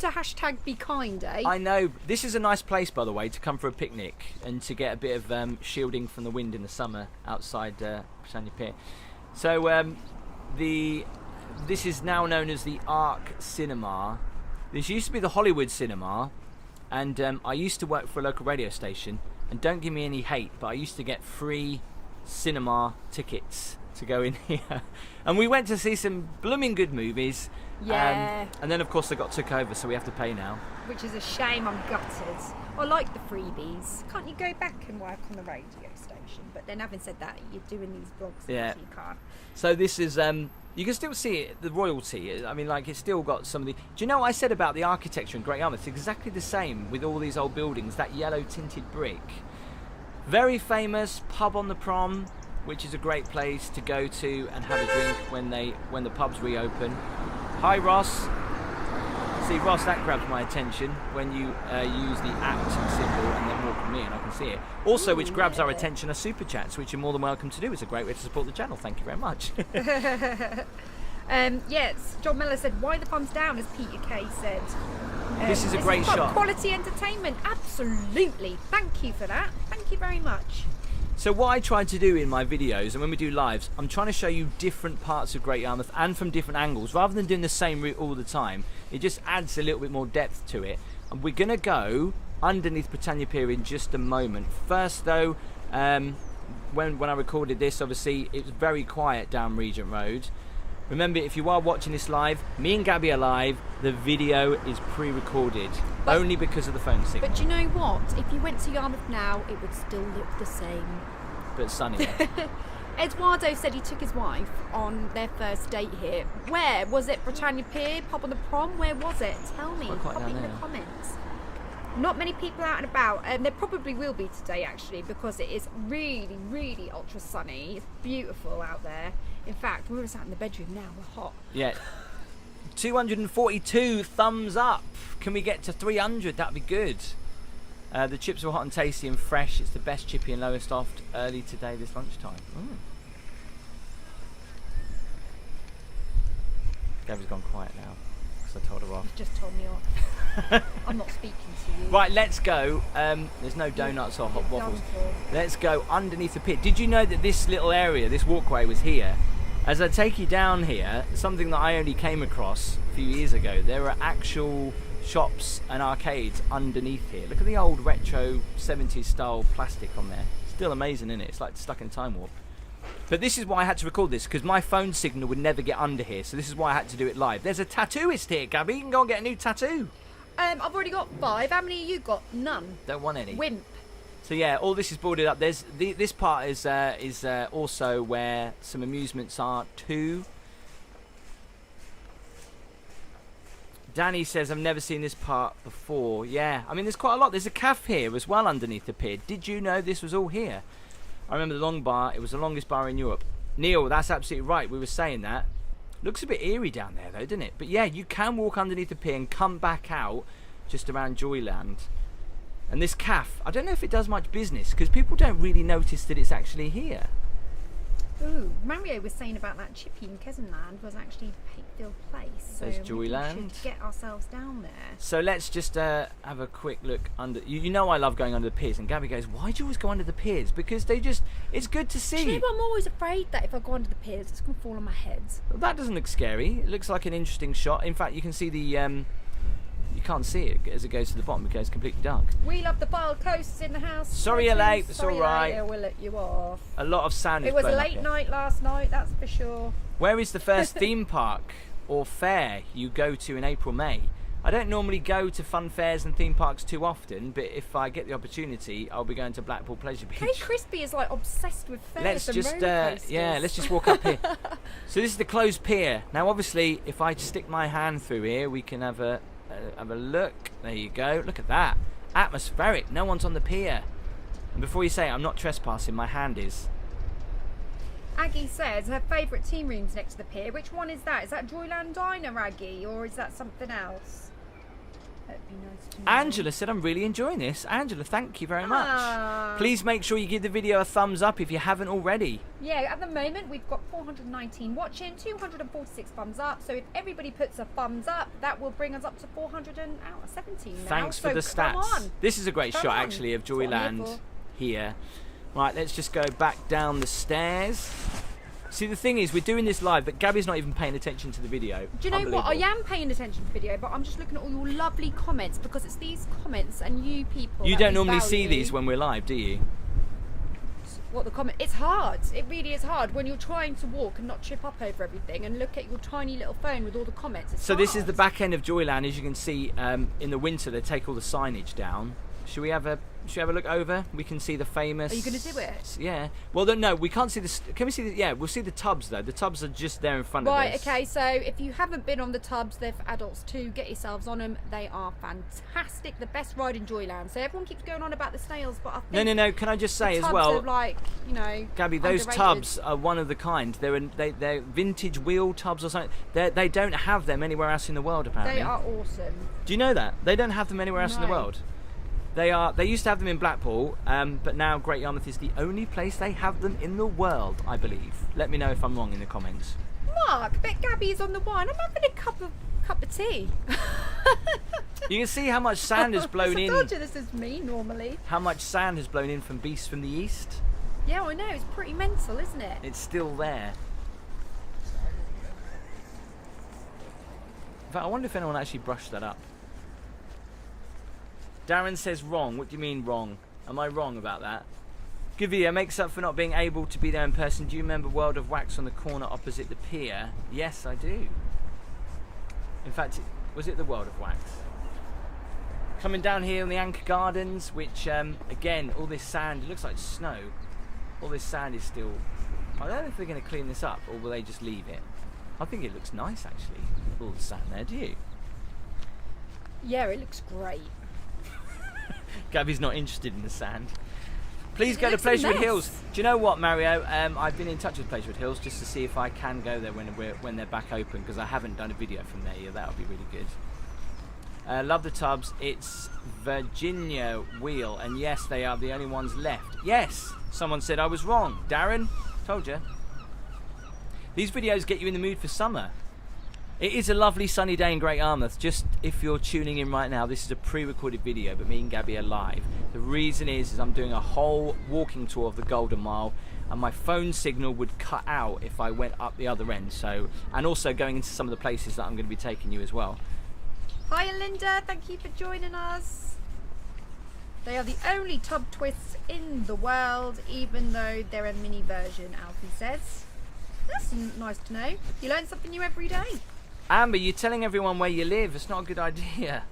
to hashtag be kind, eh? I know. This is a nice place, by the way, to come for a picnic and to get a bit of shielding from the wind in the summer outside Britannia Pier. So this is now known as the Arc Cinema. This used to be the Hollywood Cinema, and I used to work for a local radio station. And don't give me any hate, but I used to get free cinema tickets to go in here, and we went to see some blooming good movies. Yeah. And then of course they got took over, so we have to pay now. Which is a shame. I'm gutted. I like the freebies. Can't you go back and work on the radio station? But then, having said that, you're doing these vlogs, Yeah. so you can't. So this is you can still see it, the royalty. I mean, like, it's still got some of the. Do you know what I said about the architecture in Great Yarmouth? It's exactly the same with all these old buildings. That yellow tinted brick. Very famous pub on the Prom, which is a great place to go to and have a drink when the pubs reopen. Hi Ross. See Ross, that grabs my attention when you use the @ symbol and then walk with me and I can see it. Also, which grabs our attention are super chats, which you're more than welcome to do. It's a great way to support the channel. Thank you very much. Yes, John Miller said, why the thumbs down, as Peter Kay said. This is a great shot. Quality entertainment, absolutely. Thank you for that. Thank you very much. So what I try to do in my videos and when we do lives, I'm trying to show you different parts of Great Yarmouth and from different angles, rather than doing the same route all the time. It just adds a little bit more depth to it. And we're going to go underneath Britannia Pier in just a moment. First though, when I recorded this, obviously it was very quiet down Regent Road. Remember, if you are watching this live, me and Gabby are live. The video is pre-recorded, only because of the phone signal. But you know what? If you went to Yarmouth now, it would still look the same. But sunnier. Eduardo said he took his wife on their first date here. Where? Was it Britannia Pier, pub on the Prom? Where was it? Tell me. Pop it in the comments. Not many people out and about, and there probably will be today actually, because it is really, really ultra sunny. It's beautiful out there. In fact, we're sat in the bedroom now, we're hot. Yeah. 242 thumbs up. Can we get to 300? That'd be good. The chips were hot and tasty and fresh. It's the best chippy and lowest oft early today this lunchtime. Gabby's gone quiet now because I told her off. You've just told me off. I'm not speaking to you. Right, let's go. There's no donuts or hot waffles. Let's go underneath the pier. Did you know that this little area, this walkway was here? As I take you down here, something that I only came across a few years ago, there are actual shops and arcades underneath here. Look at the old retro 70s style plastic on there. Still amazing, isn't it? It's like stuck in a time warp. But this is why I had to record this, because my phone signal would never get under here, so this is why I had to do it live. There's a tattooist here, Gabby. You can go and get a new tattoo. I've already got 5. How many have you got? None. Don't want any. Wimp. So yeah, all this is boarded up. There's this part is also where some amusements are too. Danny says, I've never seen this part before. Yeah, I mean, there's quite a lot. There's a cafe here as well underneath the pier. Did you know this was all here? I remember the long bar. It was the longest bar in Europe. Neil, that's absolutely right. We were saying that. Looks a bit eerie down there, though, doesn't it? But yeah, you can walk underneath the pier and come back out just around Joyland. And this cafe, I don't know if it does much business, because people don't really notice that it's actually here. Ooh, Mario was saying about that chippy in Kessenland was actually Patefield Place. So there's Joyland. We should get ourselves down there. So let's just have a quick look under. You know I love going under the piers, and Gabby goes, "Why do you always go under the piers?" Because it's good to see. Do you know, I'm always afraid that if I go under the piers, it's going to fall on my head. Well, that doesn't look scary. It looks like an interesting shot. In fact, you can see the. You can't see it as it goes to the bottom because it's completely dark. We love the File Coasts in the house. Sorry you're late, it's alright. We'll let you off. A lot of sand is It was a blown up late here. night last night, that's for sure. Where is the first theme park or fair you go to in April, May? I don't normally go to fun fairs and theme parks too often, but if I get the opportunity, I'll be going to Blackpool Pleasure Beach. Hey, Crispy is like obsessed with fairs Let's and just roller coasters. yeah, let's just walk up here. So this is the closed pier. Now, obviously, if I stick my hand through here, we can have a look. There you go. Look at that. Atmospheric. No one's on the pier. And before you say it, I'm not trespassing. My hand is. Aggie says her favourite team room's next to the pier. Which one is that? Is that Joyland Diner, Aggie, or is that something else? That'd be nice to know. Angela said, I'm really enjoying this. Angela, thank you very much. Ah. Please make sure you give the video a thumbs up if you haven't already. Yeah, at the moment we've got 419 watching, 246 thumbs up. So if everybody puts a thumbs up, that will bring us up to 417 now. Thanks for the come stats. on. This is a great Come shot, on. actually, of That's what I'm here Joyland for. here. Right, let's just go back down the stairs. See, the thing is, we're doing this live, but Gabby's not even paying attention to the video. Do you know what? I Unbelievable. am paying attention to the video, but I'm just looking at all your lovely comments because it's these comments and you people. You that don't we normally see value. these when we're live, do you? What the comment? It's hard. It really is hard when you're trying to walk and not trip up over everything and look at your tiny little phone with all the comments. It's So this is hard. the back end of Joyland. As you can see, in the winter they take all the signage down. Should we have a look over? We can see the famous. Are you going to do it? Yeah. Well, no, we can't see the. Can we see the? Yeah, we'll see the tubs though. The tubs are just there in front of us. Right, okay, so if you haven't been on the tubs, they're for adults too. Get yourselves on them. They are fantastic. The best ride in Joyland. So everyone keeps going on about the snails, but I think No. Can I just say the as tubs well, are like, you know, Gabby, those underrated. tubs are one of the kind. They're vintage wheel tubs or something. They don't have them anywhere else in the world, apparently. They are awesome. Do you know that? They don't have them anywhere else in the No. world. They used to have them in Blackpool, but now Great Yarmouth is the only place they have them in the world, I believe. Let me know if I'm wrong in the comments. Mark, bet Gabby's on the wine. I'm having a cup of tea. You can see how much sand has blown I in. told you this is me normally. How much sand has blown in from beasts from the east. Yeah, I know. It's pretty mental, isn't it? It's still there. In fact, I wonder if anyone actually brushed that up. Darren says wrong. What do you mean wrong? Am I wrong about that? Good video. Makes up for not being able to be there in person. Do you remember World of Wax on the corner opposite the pier? Yes, I do. In fact, was it the World of Wax? Coming down here in the Anchor Gardens, which, again, all this sand, it looks like snow. All this sand is still... I don't know if they're going to clean this up, or will they just leave it? I think it looks nice, actually, all the sand there. Do you? Yeah, it looks great. Gabby's not interested in the sand. Please go to looks a Pleasurewood mess. Hills. Do you know what, Mario? I've been in touch with Pleasurewood Hills just to see if I can go there when they're back open, because I haven't done a video from there yet. That would be really good. Love the tubs. It's Virginia Wheel, and yes, they are the only ones left. Yes, someone said I was wrong. Darren, told you. These videos get you in the mood for summer. It is a lovely sunny day in Great Yarmouth. Just if you're tuning in right now, this is a pre-recorded video, but me and Gabby are live. The reason is I'm doing a whole walking tour of the Golden Mile, and my phone signal would cut out if I went up the other end. So, and also going into some of the places that I'm going to be taking you as well. Hi Linda, thank you for joining us. They are the only tub twists in the world, even though they're a mini version, Alfie says. That's nice to know. You learn something new every day. Amber, you're telling everyone where you live. It's not a good idea.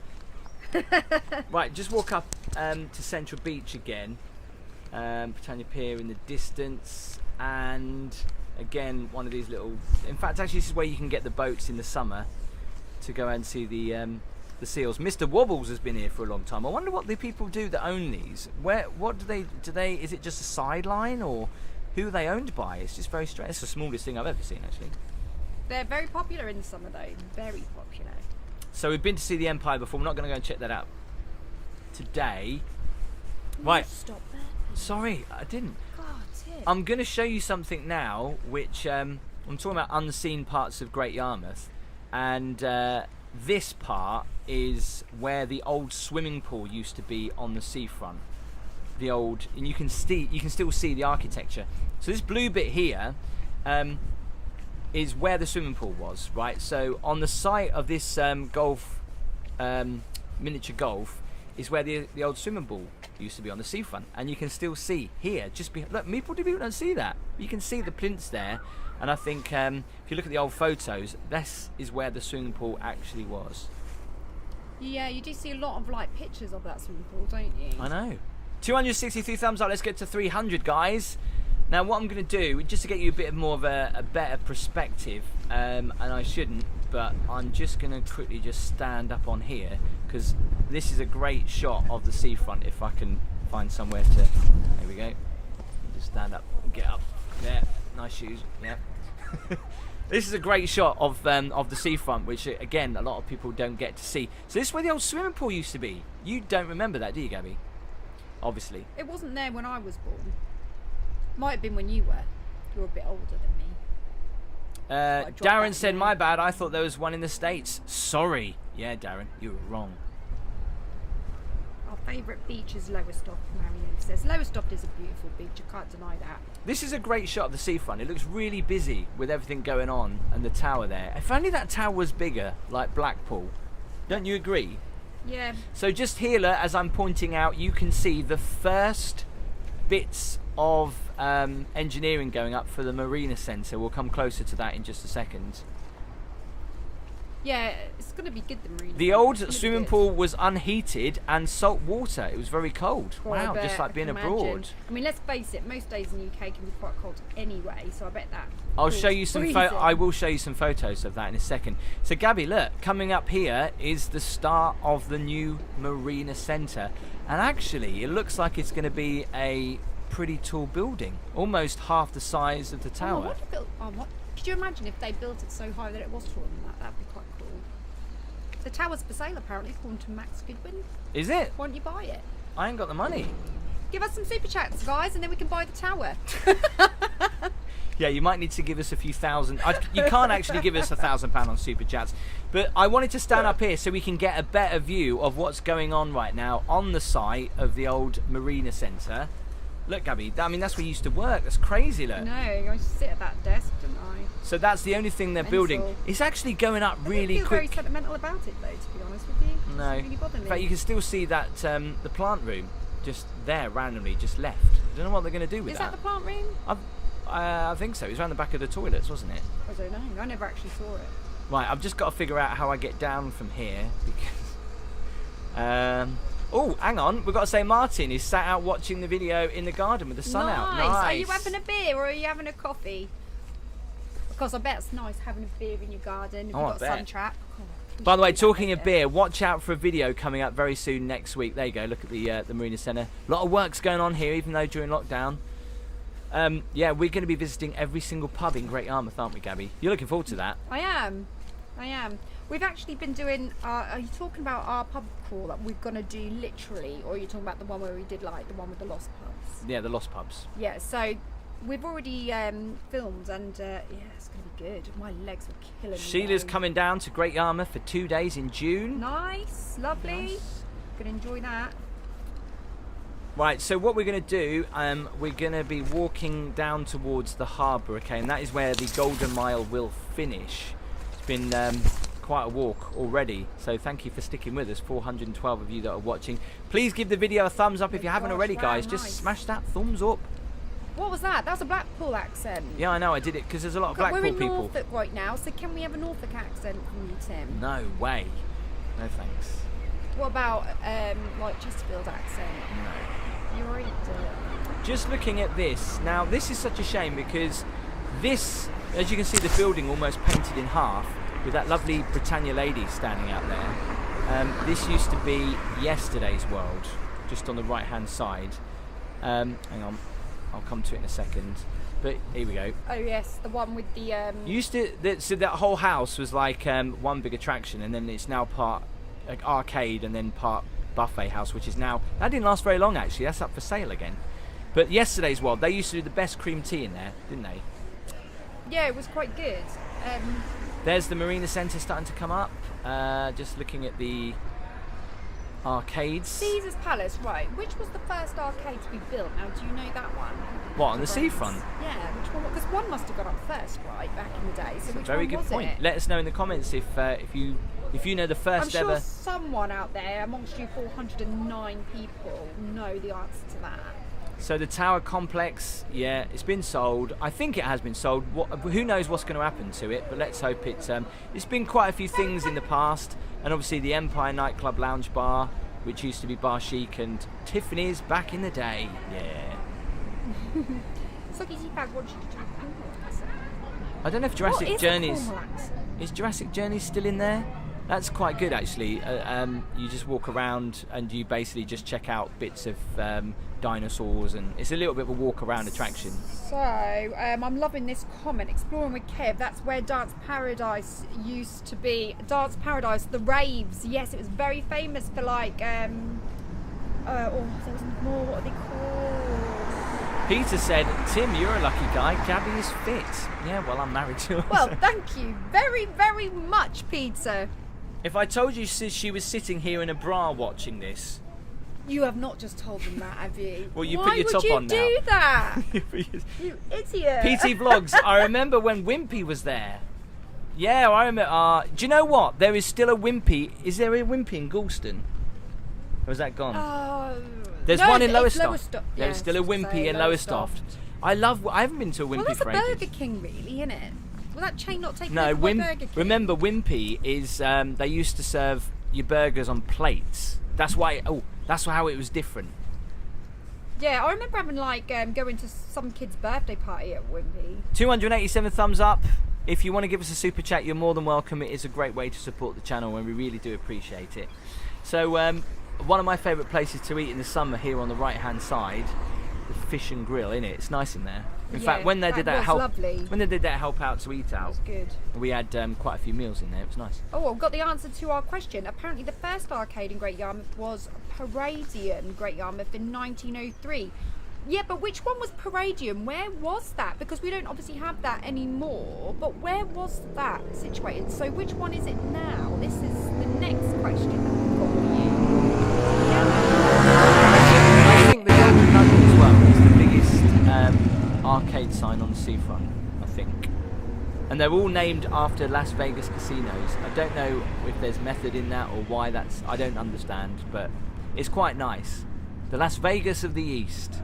Right, just walk up to Central Beach again. Britannia Pier in the distance. And again, one of these little... In fact, actually, this is where you can get the boats in the summer to go and see the seals. Mr. Wobbles has been here for a long time. I wonder what the people do that own these. What do they... Is it just a sideline, or who are they owned by? It's just very strange. It's the smallest thing I've ever seen, actually. They're very popular in the summer though, very popular. So we've been to see the Empire before. We're not going to go and check that out today. Right. Stop there. Sorry, I didn't. God, Tim. I'm going to show you something now, which I'm talking about unseen parts of Great Yarmouth, and this part is where the old swimming pool used to be on the seafront. The old, and you can still see the architecture. So this blue bit here. Is where the swimming pool was, right? So on the site of this miniature golf is where the old swimming pool used to be on the seafront, and you can still see here, look, people don't see that. You can see the plinths there, and I think if you look at the old photos, this is where the swimming pool actually was. Yeah, you do see a lot of like pictures of that swimming pool, don't you? I know. 263 thumbs up. Let's get to 300, guys. Now, what I'm going to do, just to get you a bit more of a better perspective, and I shouldn't, but I'm just going to quickly just stand up on here, because this is a great shot of the seafront. If I can find somewhere to, there we go. Just stand up, get up. There, nice shoes. Yeah. This is a great shot of the seafront, which again a lot of people don't get to see. So this is where the old swimming pool used to be. You don't remember that, do you, Gabby? Obviously. It wasn't there when I was born. Might have been when you were. You're a bit older than me. Darren said, "My bad. I thought there was one in the States." Sorry. Yeah, Darren, you were wrong. Our favourite beach is Lowestoft, Marion says. Lowestoft is a beautiful beach, I can't deny that. This is a great shot of the seafront. It looks really busy with everything going on and the tower there. If only that tower was bigger, like Blackpool. Don't you agree? Yeah. So just here, as I'm pointing out, you can see the first bits of engineering going up for the Marina Centre. We'll come closer to that in just a second. Yeah, it's going to be good, the Marina. The old swimming pool was unheated and salt water. It was very cold. Well, wow, just like being abroad. I mean, let's face it, most days in the UK can be quite cold anyway, so I bet that. I'll show you some I will show you some photos of that in a second. So Gabby, look, coming up here is the start of the new Marina Centre. And actually, it looks like it's going to be a pretty tall building, almost half the size of the tower. Could you imagine if they built it so high that it was taller than that? That'd be quite cool. The tower's for sale apparently, according to Max Goodwin. Is it? Why don't you buy it? I ain't got the money. Give us some super chats, guys, and then we can buy the tower. Yeah, you might need to give us a few thousand. You can't actually give us £1,000 on super chats, but I wanted to stand up here so we can get a better view of what's going on right now on the site of the old Marina Centre. Look, Gabby, I mean, that's where you used to work. That's crazy, look. No, I used to sit at that desk, didn't I? So that's the only thing they're building. It's actually going up really I don't feel quick. very sentimental about it, though, to be honest with you. No. Really bother me. In fact, you can still see that the plant room just there randomly, just left. I don't know what they're going to do with that. Is that the plant room? I think so. It was around the back of the toilets, wasn't it? I don't know. I never actually saw it. Right, I've just got to figure out how I get down from here because. Oh, hang on. We've got to say Martin is sat out watching the video in the garden with the sun out. Nice. Are you having a beer or are you having a coffee? Because I bet it's nice having a beer in your garden. If you've got a sun trap. By the way, talking of beer, watch out for a video coming up very soon next week. There you go. Look at the Marina Centre. A lot of work's going on here, even though during lockdown. Yeah, we're going to be visiting every single pub in Great Yarmouth, aren't we, Gabby? You're looking forward to that? I am. We've actually been doing, are you talking about our pub crawl that we're going to do literally, or are you talking about the one where we did like the one with the lost pubs? Yeah, the lost pubs. Yeah, so we've already filmed and yeah, it's going to be good. My legs were killing me. Sheila's coming down to Great Yarmouth for 2 days in June. Nice, lovely. Nice. Gonna enjoy that. Right, so what we're going to do, we're going to be walking down towards the harbour, okay, and that is where the Golden Mile will finish. It's been quite a walk already, so thank you for sticking with us, 412 of you that are watching. Please give the video a thumbs up if you haven't already, guys. Wow, just nice. smash that thumbs up. What was that? That was a Blackpool accent. Yeah, I know, I did it because there's a lot of Blackpool people. people. We're in Norfolk right now, so can we have a Norfolk accent from you, Tim? No way. No thanks. What about like Chesterfield accent? No. You're right. Just looking at this, now this is such a shame because this, as you can see, the building almost painted in half with that lovely Britannia lady standing out there. This used to be yesterday's world, just on the right hand side. Hang on, I'll come to it in a second. But here we go. Oh yes, the one with the so that whole house was like one big attraction, and then it's now part like arcade and then part buffet house, which is now, that didn't last very long actually, that's up for sale again. But yesterday's world, they used to do the best cream tea in there, didn't they? Yeah, it was quite good. There's the Marina Centre starting to come up. Just looking at the arcades. Caesar's Palace, right. Which was the first arcade to be built? Now, do you know that one? What, on the seafront? Yeah, which one? Because one must have gone up first, right, back in the day. So which very one good was point. it? Let us know in the comments if you know the first I'm ever. sure someone out there amongst you 409 people know the answer to that. So the tower complex, yeah, it's been sold. I think it has been sold. Who knows what's going to happen to it? But let's hope it's. It's been quite a few things in the past. And obviously the Empire nightclub lounge bar, which used to be Bar Chic, and Tiffany's back in the day. Yeah. I don't know if Jurassic Journey's... Is Jurassic Journey still in there? That's quite good, actually. You just walk around and you basically just check out bits of dinosaurs, and it's a little bit of a walk around attraction. So, I'm loving this comment. Exploring with Kev, that's where Dance Paradise used to be. Dance Paradise, the raves. Yes, it was very famous for like, there was more, what are they called? Peter said, Tim, you're a lucky guy. Gabby is fit. Yeah, well, I'm married to her. Well, thank you very, very much, Peter. If I told you she was sitting here in a bra watching this... You have not just told them that, have you? Well, you put your top on now. Why would you do that? You idiot. PT Vlogs, I remember when Wimpy was there. Yeah, I remember. Do you know what? There is still a Wimpy. Is there a Wimpy in Galston? Or is that gone? There's one in Lowestoft. There's still a Wimpy in Lowestoft. I haven't been to a Wimpy for ages. Well, that's a Burger King, really, isn't it? Will that chain not take over by Burger King? Remember, Wimpy is they used to serve your burgers on plates. That's why. That's how it was different. Yeah, I remember having going to some kid's birthday party at Wimpy. 287 thumbs up. If you want to give us a super chat, you're more than welcome. It is a great way to support the channel, and we really do appreciate it. So, one of my favourite places to eat in the summer here on the right-hand side, the Fish and Grill, innit? It's nice in there. In fact, when they did that help out to eat out, good. We had quite a few meals in there. It was nice. Oh, I've got the answer to our question. Apparently, the first arcade in Great Yarmouth was Paradium Great Yarmouth in 1903. Yeah, but which one was Paradium? Where was that? Because we don't obviously have that anymore. But where was that situated? So which one is it now? This is the next question that we've got for you. I think the Golden Nugget as well is the biggest arcade sign on the seafront, I think. And they're all named after Las Vegas casinos. I don't know if there's method in that or why that's... I don't understand, but it's quite nice. The Las Vegas of the East.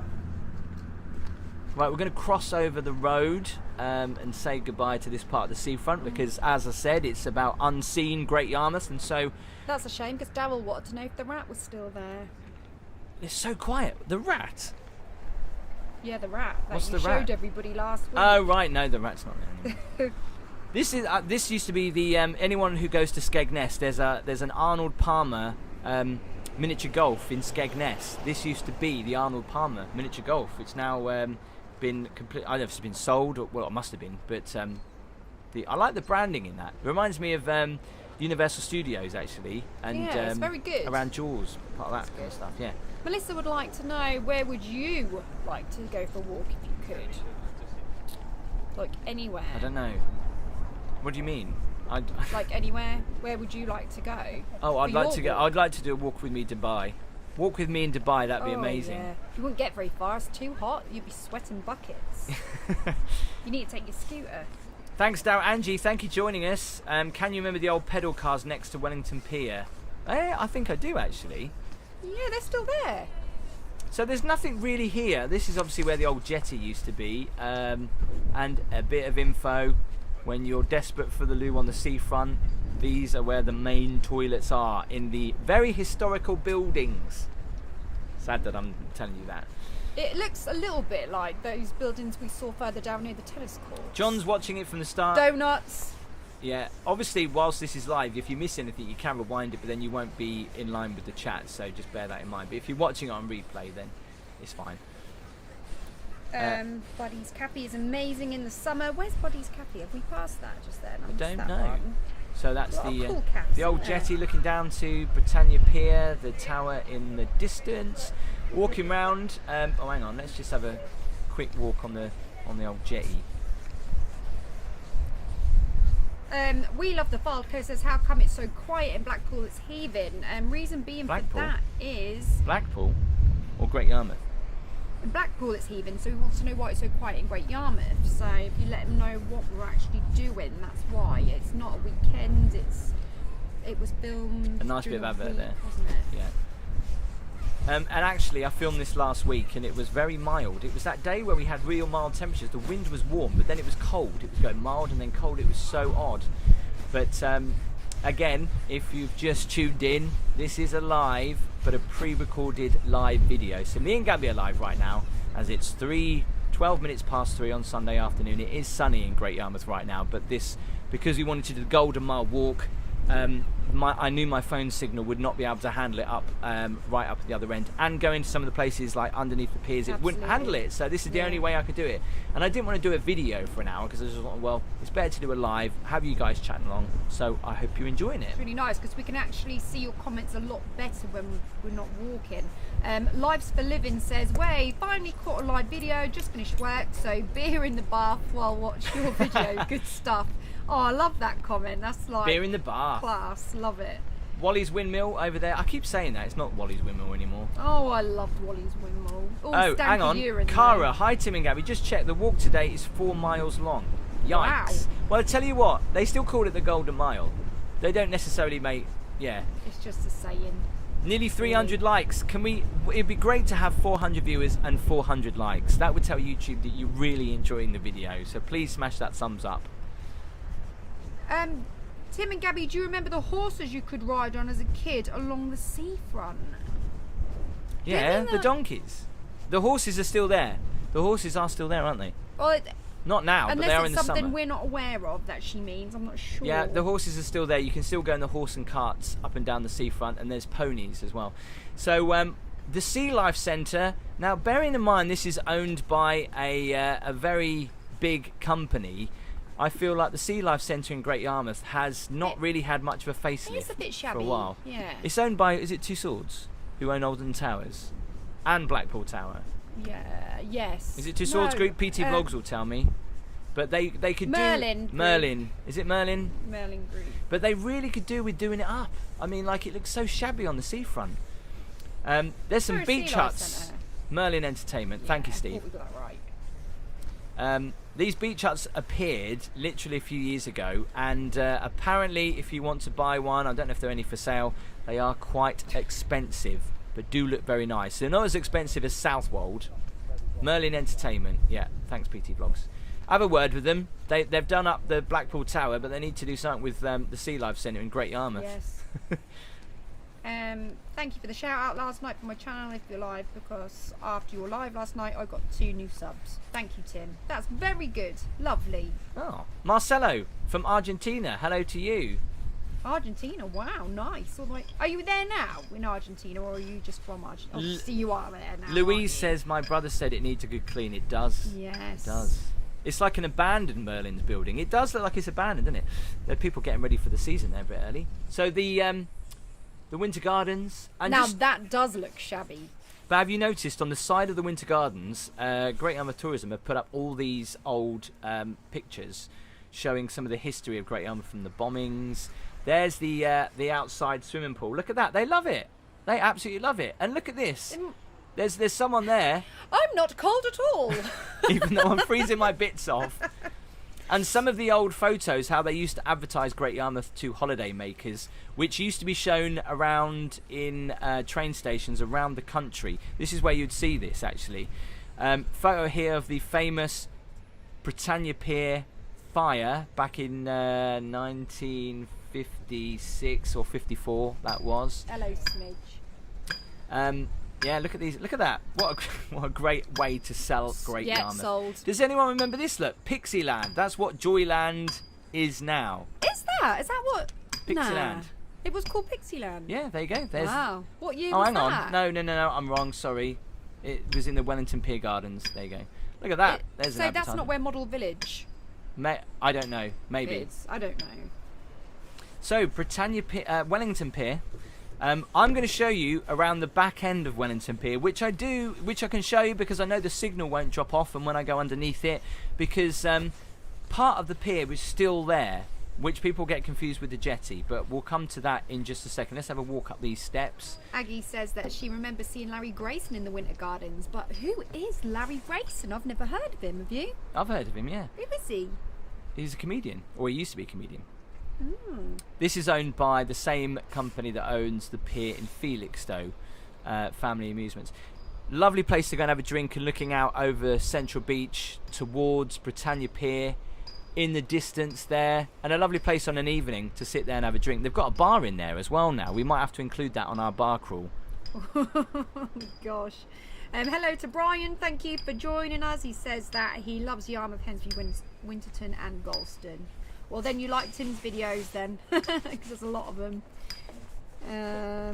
Right, we're going to cross over the road and say goodbye to this part of the seafront because, as I said, it's about unseen Great Yarmouth, and so... That's a shame, because Daryl wanted to know if the rat was still there. It's so quiet. The rat? Yeah, the rat that What's you the rat? showed everybody last week. Oh, right, no, the rat's not there anymore. This used to be the... anyone who goes to Skegness, there's an Arnold Palmer... miniature golf in Skegness. This used to be the Arnold Palmer miniature golf. It's now been complete. I don't know if it's been sold or, well, it must have been. But I like the branding in that. It reminds me of Universal Studios actually, and yeah, it's very good. Around Jaws, part of that kind of stuff. Yeah. Melissa would like to know, where would you like to go for a walk if you could? Like anywhere. I don't know. What do you mean? Like anywhere. Where would you like to go? Oh, I'd like to go. I'd like to do a walk with me Dubai. Walk with me in Dubai. That'd be amazing. Yeah. You wouldn't get very far. It's too hot. You'd be sweating buckets. You need to take your scooter. Thanks, Dow. Angie, thank you for joining us. Can you remember the old pedal cars next to Wellington Pier? I think I do actually. Yeah, they're still there. So there's nothing really here. This is obviously where the old jetty used to be, and a bit of info. When you're desperate for the loo on the seafront, these are where the main toilets are, in the very historical buildings. Sad that I'm telling you that. It looks a little bit like those buildings we saw further down near the tennis court. John's watching it from the start. Donuts. Yeah, obviously whilst this is live, if you miss anything you can rewind it, but then you won't be in line with the chat, so just bear that in mind. But if you're watching it on replay, then it's fine. Buddy's Cafe is amazing in the summer. Where's Buddy's Cafe? Have we passed that just then? I don't know. One. So that's cool the old jetty looking down to Britannia Pier, the tower in the distance. Walking round. Oh, hang on. Let's just have a quick walk on the old jetty. We love the Falco says, how come it's so quiet in Blackpool? It's heaving. Reason being for that is Blackpool or Great Yarmouth. In Blackpool it's heaving, so we want to know why it's so quiet in Great Yarmouth. So if you let them know what we're actually doing, that's why. It's not a weekend. It was filmed. A nice bit of advert there, wasn't it? Yeah. And actually, I filmed this last week, and it was very mild. It was that day where we had real mild temperatures. The wind was warm, but then it was cold. It was going mild and then cold. It was so odd. But Again, if you've just tuned in, this is a live, but a pre-recorded live video. So me and Gabby are live right now, as it's 12 minutes past 3 on Sunday afternoon. It is sunny in Great Yarmouth right now, but because we wanted to do the Golden Mile walk, I knew my phone signal would not be able to handle it up right up at the other end, and going to some of the places like underneath the piers, it wouldn't handle it. So this is the only way I could do it, and I didn't want to do a video for an hour because I just thought, well, it's better to do a live, have you guys chatting along. So I hope you're enjoying it. It's really nice because we can actually see your comments a lot better when we're not walking. Lives for Living says, "Way, finally caught a live video, just finished work, so beer in the bath while watch your video." Good stuff. Oh, I love that comment. That's like beer in the bath. Class, love it. Wally's Windmill over there. I keep saying that, it's not Wally's Windmill anymore. Oh, I loved Wally's Windmill. Oh, hang on. Cara, hi Tim and Gabby. Just check, the walk today is 4 miles long. Yikes. Wow. Well, I tell you what, they still call it the Golden Mile. They don't necessarily make, It's just a saying. Nearly 300 likes. It'd be great to have 400 viewers and 400 likes. That would tell YouTube that you're really enjoying the video. So please smash that thumbs up. Tim and Gabby, do you remember the horses you could ride on as a kid along the seafront? Yeah, the donkeys. The horses are still there. The horses are still there, aren't they? Well, not now, but they are in the summer. Unless it's something we're not aware of that she means, I'm not sure. Yeah, the horses are still there. You can still go in the horse and carts up and down the seafront, and there's ponies as well. So the Sea Life Centre, now bearing in mind this is owned by a very big company, I feel like the Sea Life Centre in Great Yarmouth has not really had much of a facelift it's a bit shabby, for a while. Yeah. It's owned by, is it Two Swords, who own Alden Towers and Blackpool Tower? Yeah, yes. Is it Two Swords Group? PT Vlogs will tell me. But they could Merlin do... Merlin. Is it Merlin? Merlin Group. But they really could do with doing it up. I mean, like, it looks so shabby on the seafront. There's some beach huts. Merlin Entertainment. Yeah, Thank you, Steve. I thought we got that right. These beach huts appeared literally a few years ago, and apparently if you want to buy one, I don't know if there are any for sale, they are quite expensive, but do look very nice. They're not as expensive as Southwold. Merlin Entertainment, yeah, thanks PT Vlogs. Have a word with them. They've done up the Blackpool Tower, but they need to do something with the Sea Life Centre in Great Yarmouth. Yes. Thank you for the shout out last night for my channel if you're live, because after your live last night I got 2 new subs. Thank you, Tim. That's very good. Lovely. Oh, Marcelo from Argentina. Hello to you. Argentina, wow, nice. All the way. Are you there now in Argentina, or are you just from Argentina? Obviously you are there now. Louise says, my brother said it needs a good clean. It does. Yes. It does. It's like an abandoned Merlin's building. It does look like it's abandoned, doesn't it? There are people getting ready for the season there a bit early. So the Winter Gardens. And now that does look shabby. But have you noticed on the side of the Winter Gardens, Great Yarmouth Tourism have put up all these old pictures showing some of the history of Great Yarmouth from the bombings. There's the outside swimming pool. Look at that. They love it. They absolutely love it. And look at this. There's someone there. I'm not cold at all. Even though I'm freezing my bits off. And some of the old photos, how they used to advertise Great Yarmouth to holiday makers, which used to be shown around in train stations around the country. This is where you'd see this, actually. Photo here of the famous Britannia Pier fire back in 1956 or 54, that was. Hello, Smidge. Yeah, look at these. Look at that. What a great way to sell Great Yarmouth. Sold. Does anyone remember this? Look, Pixieland. That's what Joyland is now. Is that? Is that what? Pixieland. Nah. It was called Pixieland. Yeah, there you go. There's... Wow. What year oh, was hang that? on. No, I'm wrong. Sorry. It was in the Wellington Pier Gardens. There you go. Look at that. There's so that's not where Model Village. I don't know. Maybe. Is. I don't know. So Britannia Pier, Wellington Pier. I'm going to show you around the back end of Wellington Pier, which I can show you because I know the signal won't drop off, and when I go underneath it, because part of the pier is still there, which people get confused with the jetty, but we'll come to that in just a second. Let's have a walk up these steps. Aggie says that she remembers seeing Larry Grayson in the Winter Gardens, but who is Larry Grayson? I've never heard of him, have you? I've heard of him, yeah. Who is he? He's a comedian, or he used to be a comedian. Mm. This is owned by the same company that owns the pier in Felixstowe, Family Amusements. Lovely place to go and have a drink, and looking out over Central Beach towards Britannia Pier. in the distance there, and a lovely place on an evening to sit there and have a drink. They've got a bar in there as well now. We might have to include that on our bar crawl. Gosh. Hello to Brian, thank you for joining us. He says that he loves Yarmouth, Hensby, Winterton and Galston. Well, then you like Tim's videos then, because there's a lot of them.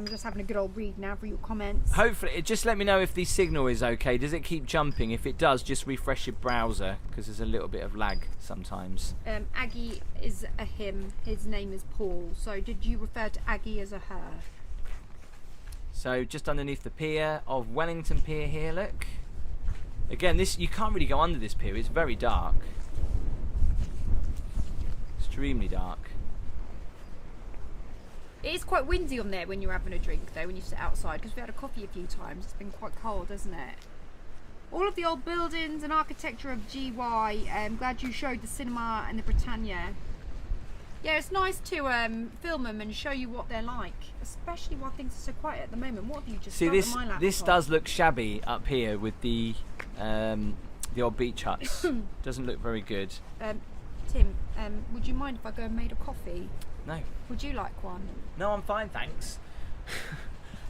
Just having a good old read now for your comments. Hopefully, just let me know if the signal is okay. Does it keep jumping? If it does, just refresh your browser, because there's a little bit of lag sometimes. Aggie is a him, his name is Paul. So did you refer to Aggie as a her? So just underneath the pier of Wellington Pier here, look. Again, this, you can't really go under this pier, it's very dark. Extremely dark. It is quite windy on there when you're having a drink though, when you sit outside, because we had a coffee a few times. It's been quite cold, hasn't it? All of the old buildings and architecture of GY. I'm glad you showed the cinema and the Britannia. Yeah, it's nice to film them and show you what they're like, especially while things are so quiet at the moment. What have you just see? done on my laptop? This does look shabby up here with the old beach huts. Doesn't look very good. Tim, would you mind if I go and made a coffee? No. Would you like one? No, I'm fine, thanks.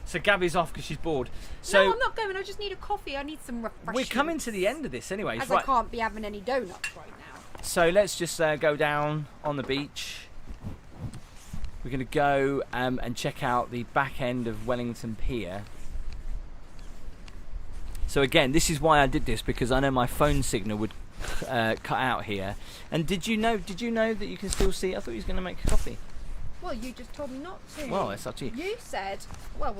So Gabby's off because she's bored. So no, I'm not going. I just need a coffee. I need some refreshments. we're coming to the end of this anyway. As I can't be having any donuts right now. So let's just go down on the beach. We're going to go and check out the back end of Wellington Pier. So again, this is why I did this, because I know my phone signal would cut out here. And did you know that you can still see? I thought he was going to make a coffee. Well, you just told me not to. Well, it's up to you. You said, well.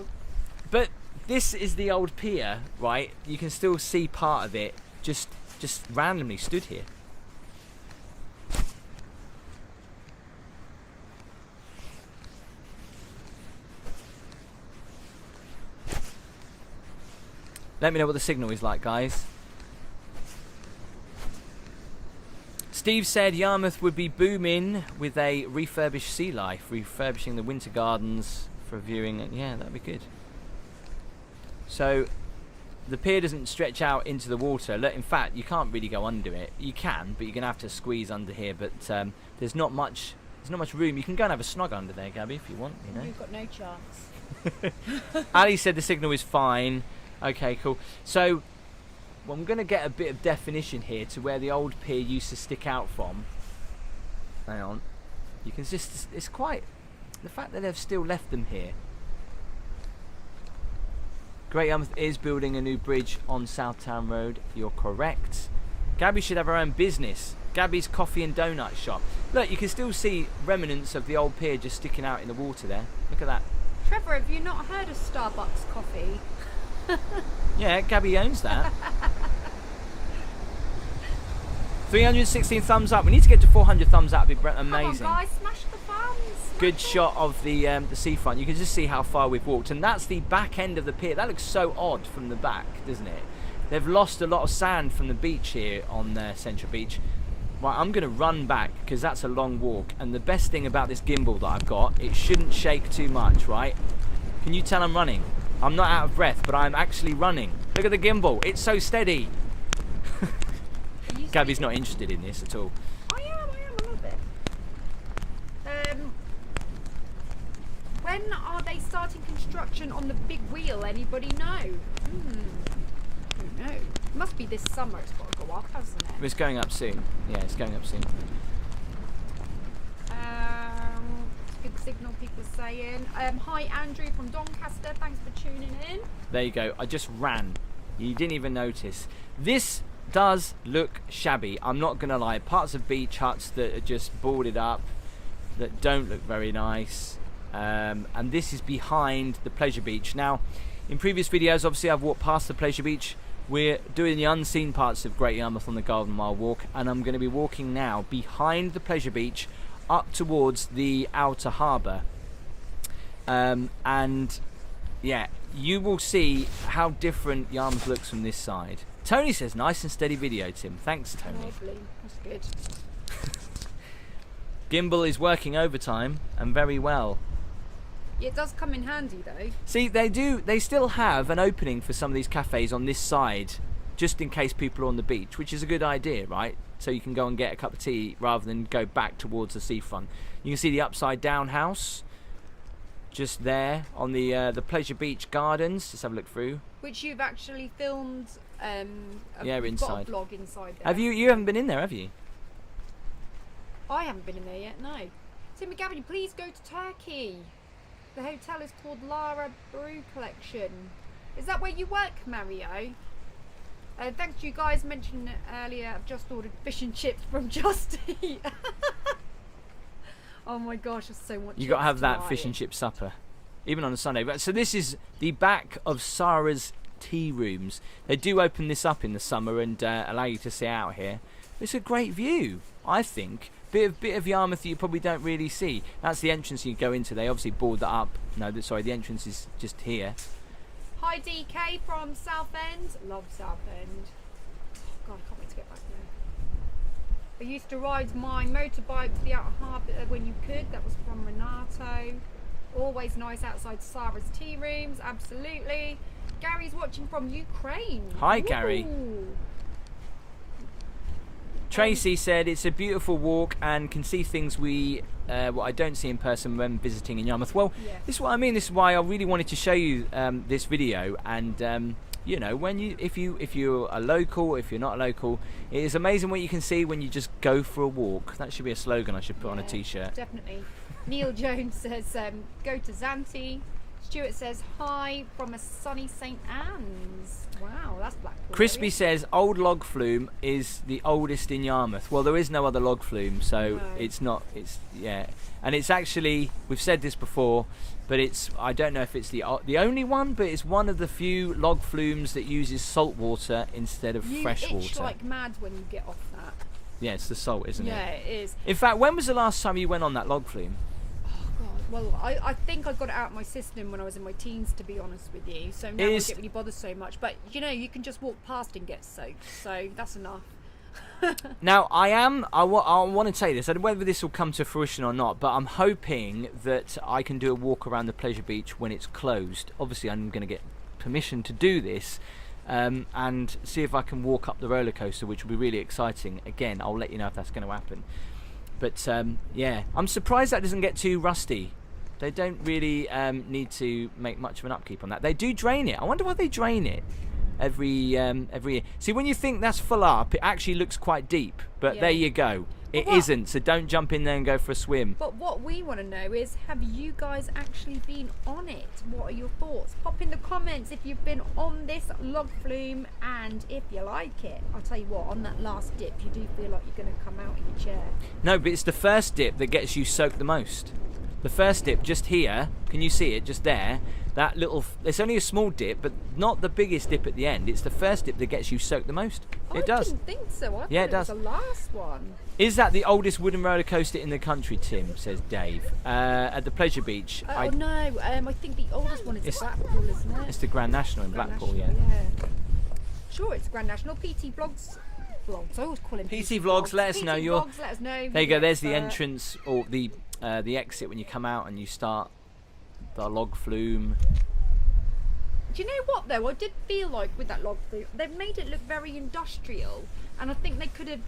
But this is the old pier, right? You can still see part of it, just randomly stood here. Let me know what the signal is like, guys. Steve said Yarmouth would be booming with a refurbished sea life, refurbishing the winter gardens for viewing. Yeah, that'd be good. So the pier doesn't stretch out into the water. Look, in fact, you can't really go under it. You can, but you're gonna have to squeeze under here. But there's not much room. You can go and have a snog under there, Gabby, if you want. You know. You've got no chance. Ali said the signal is fine. Okay, cool. So well, I'm going to get a bit of definition here to where the old pier used to stick out from. Hang on. You can just, it's quite, the fact that they've still left them here. Great Yarmouth is building a new bridge on Southtown Road. You're correct. Gabby should have her own business. Gabby's Coffee and Donut Shop. Look, you can still see remnants of the old pier just sticking out in the water there. Look at that. Trevor, have you not heard of Starbucks coffee? Yeah, Gabby owns that. 316 thumbs up. We need to get to 400 thumbs up. That'd be amazing. Come on, guys, smash the thumbs. Good shot of the seafront. You can just see how far we've walked, and that's the back end of the pier. That looks so odd from the back, doesn't it? They've lost a lot of sand from the beach here on Central Beach. Right, I'm going to run back because that's a long walk, and the best thing about this gimbal that I've got, it shouldn't shake too much, right? Can you tell I'm running? I'm not out of breath, but I'm actually running. Look at the gimbal. It's so steady. Gabby's not interested in this at all. I am a little bit. When are they starting construction on the big wheel? Anybody know? Who knows? It must be this summer it's got to go up, hasn't it? It's going up soon. Yeah, it's going up soon. Good signal, people are saying. Hi Andrew from Doncaster, thanks for tuning in. There you go. I just ran. You didn't even notice. This does look shabby. I'm not gonna lie. Parts of beach huts that are just boarded up, that don't look very nice. And this is behind the pleasure beach. Now, in previous videos, obviously I've walked past the pleasure beach. We're doing the unseen parts of Great Yarmouth on the Golden Mile walk, and I'm going to be walking now behind the pleasure beach up towards the Outer Harbour. And yeah, you will see how different Yarmouth looks from this side. Tony says, nice and steady video, Tim. Thanks, Tony. Lovely. That's good. Gimbal is working overtime and very well. Yeah, it does come in handy though. See, they still have an opening for some of these cafes on this side, just in case people are on the beach, which is a good idea, right? So you can go and get a cup of tea rather than go back towards the seafront. You can see the upside down house just there on the Pleasure Beach Gardens. Let's have a look through. Which you've actually filmed. You've inside. got a vlog inside there. Have you? You haven't been in there, have you? I haven't been in there yet. No. So McGavin, please go to Turkey. The hotel is called Lara Brew Collection. Is that where you work, Mario? Thanks, you guys mentioned earlier. I've just ordered fish and chips from Just Eat. Oh my gosh, there's so much. You got to have that fish and chip supper, even on a Sunday. But so this is the back of Sarah's tea rooms. They do open this up in the summer and allow you to sit out here. It's a great view, I think. Bit of Yarmouth that you probably don't really see. That's the entrance you go into. They obviously board that up. No, sorry, the entrance is just here. Hi DK from Southend. Love Southend. Oh God, I can't wait to get back there. I used to ride my motorbike to the Outer Harbour when you could. That was from Renato. Always nice outside Sarah's tea rooms. Absolutely. Gary's watching from Ukraine. Hi, Ooh. Gary. Tracy said it's a beautiful walk and can see things what I don't see in person when visiting in Yarmouth. Well, yeah. This is what I mean. This is why I really wanted to show you this video. And you know, if you're a local, if you're not a local, it is amazing what you can see when you just go for a walk. That should be a slogan I should put on a t-shirt. Definitely. Neil Jones says go to Zante. Stuart says hi from a sunny St Anne's. Wow, that's Blackpool. Crispy says old log flume is the oldest in Yarmouth. Well, there is no other log flume, so it's not. It's and it's actually, we've said this before, but it's, I don't know if it's the only one, but it's one of the few log flumes that uses salt water instead of fresh water. You itch like mad when you get off that. Yeah, it's the salt, isn't it? Yeah, it is. In fact, when was the last time you went on that log flume? Well, I think I got it out of my system when I was in my teens, to be honest with you. So now I don't really bother so much. But, you know, you can just walk past and get soaked. So that's enough. Now, I want to say this. I don't know whether this will come to fruition or not, but I'm hoping that I can do a walk around the Pleasure Beach when it's closed. Obviously, I'm going to get permission to do this and see if I can walk up the roller coaster, which will be really exciting. Again, I'll let you know if that's going to happen. But, yeah, I'm surprised that doesn't get too rusty. They don't really need to make much of an upkeep on that. They do drain it. I wonder why they drain it every year. See, when you think that's full up, it actually looks quite deep. But there you go. It isn't, so don't jump in there and go for a swim. But what we want to know is, have you guys actually been on it? What are your thoughts? Pop in the comments if you've been on this log flume and if you like it. I'll tell you what, on that last dip, you do feel like you're going to come out of your chair. No, but it's the first dip that gets you soaked the most. The first dip, just here, can you see it, just there? That little, it's only a small dip, but not the biggest dip at the end. It's the first dip that gets you soaked the most. It does. I didn't think so. I thought it does. Was the last one. Is that the oldest wooden roller coaster in the country, Tim? Says Dave. At the Pleasure Beach. Oh no, I think the oldest one is Blackpool, isn't it? It's the Grand National in Blackpool, yeah. Sure, it's Grand National. PT Vlogs. I always call him PT Vlogs. Let us know. Vlogs, let us know. There you go. There's the entrance or the exit when you come out and you start the log flume. Do you know what though? I did feel like with that log flume, they've made it look very industrial, and I think they could have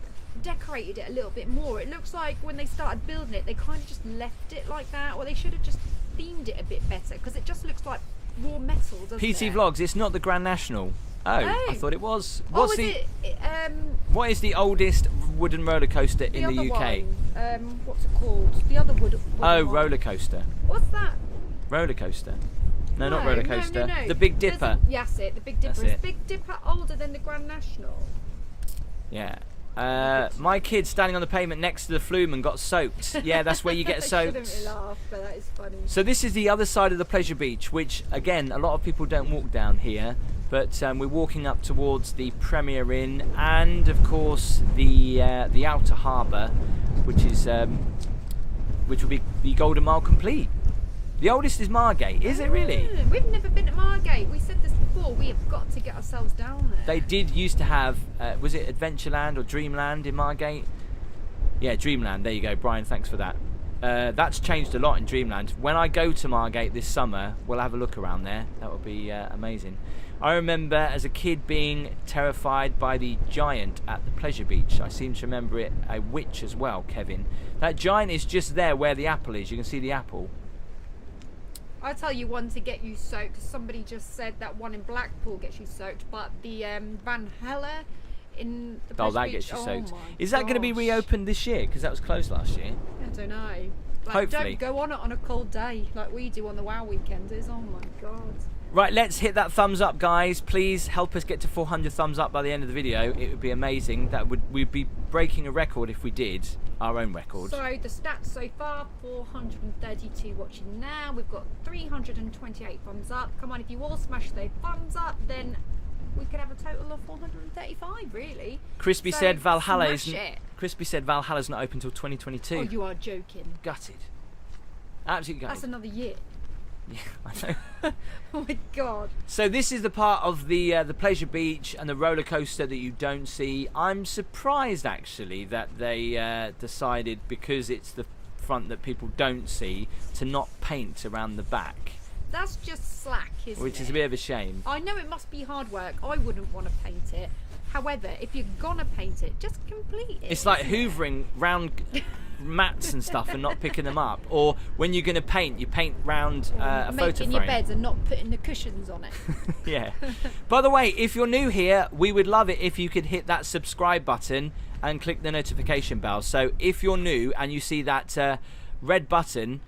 decorated it a little bit more. It looks like when they started building it, they kind of just left it like that, or they should have just themed it a bit better, because it just looks like raw metal, doesn't it? PT Vlogs. It's not the Grand National. Oh, I thought it was. What is the oldest wooden roller coaster in the UK? One. What's it called? The other wooden one. Roller coaster. What's that? Roller coaster. No, not roller coaster. No. The Big Dipper. Yes, the Big Dipper. Is Big Dipper older than the Grand National? Yeah. My kid standing on the pavement next to the flume and got soaked. Yeah, that's where you get soaked. I shouldn't laugh, but that is funny. So this is the other side of the Pleasure Beach, which again a lot of people don't walk down here, but we're walking up towards the Premier Inn and of course the Outer Harbour, which will be the Golden Mile complete. The oldest is Margate, is it really? We've never been at Margate. We said this before, we have got to get ourselves down there. They did used to have, was it Adventureland or Dreamland in Margate? Yeah, Dreamland, there you go, Brian, thanks for that. That's changed a lot in Dreamland. When I go to Margate this summer, we'll have a look around there. That would be amazing. I remember as a kid being terrified by the giant at the pleasure beach. I seem to remember it a witch as well, Kevin. That giant is just there where the apple is. You can see the apple. I'll tell you one to get you soaked. Somebody just said that one in Blackpool gets you soaked, but the Van Helle in the Oh, pleasure that beach, gets you soaked. my Is that going to be gosh. reopened this year? Because that was closed last year. I don't know. Like, Hopefully. don't go on it on a cold day like we do on the WoW weekenders. Oh my god. Right, let's hit that thumbs up, guys. Please help us get to 400 thumbs up by the end of the video. It would be amazing. We'd be breaking a record if we did our own record. So the stats so far: 432 watching now. We've got 328 thumbs up. Come on, if you all smash those thumbs up, then we could have a total of 435. Really. Crispy So said Valhalla smash it. Crispy said Valhalla's not open until 2022. Oh, you are joking. Gutted. Absolutely gutted. That's another year. Yeah, I know. Oh my god. So this is the part of the pleasure beach and the roller coaster that you don't see. I'm surprised actually that they decided, because it's the front that people don't see, to not paint around the back, That's just slack, isn't it? which is a bit of a shame. I know it must be hard work. I wouldn't want to paint it. However, if you're gonna paint it, just complete it. It's like isn't it? hoovering round mats and stuff and not picking them up. Or when you're going to paint, you paint round a photo making frame. your beds and not putting the cushions on it. Yeah. By the way, if you're new here, we would love it if you could hit that subscribe button and click the notification bell. So if you're new and you see that red button,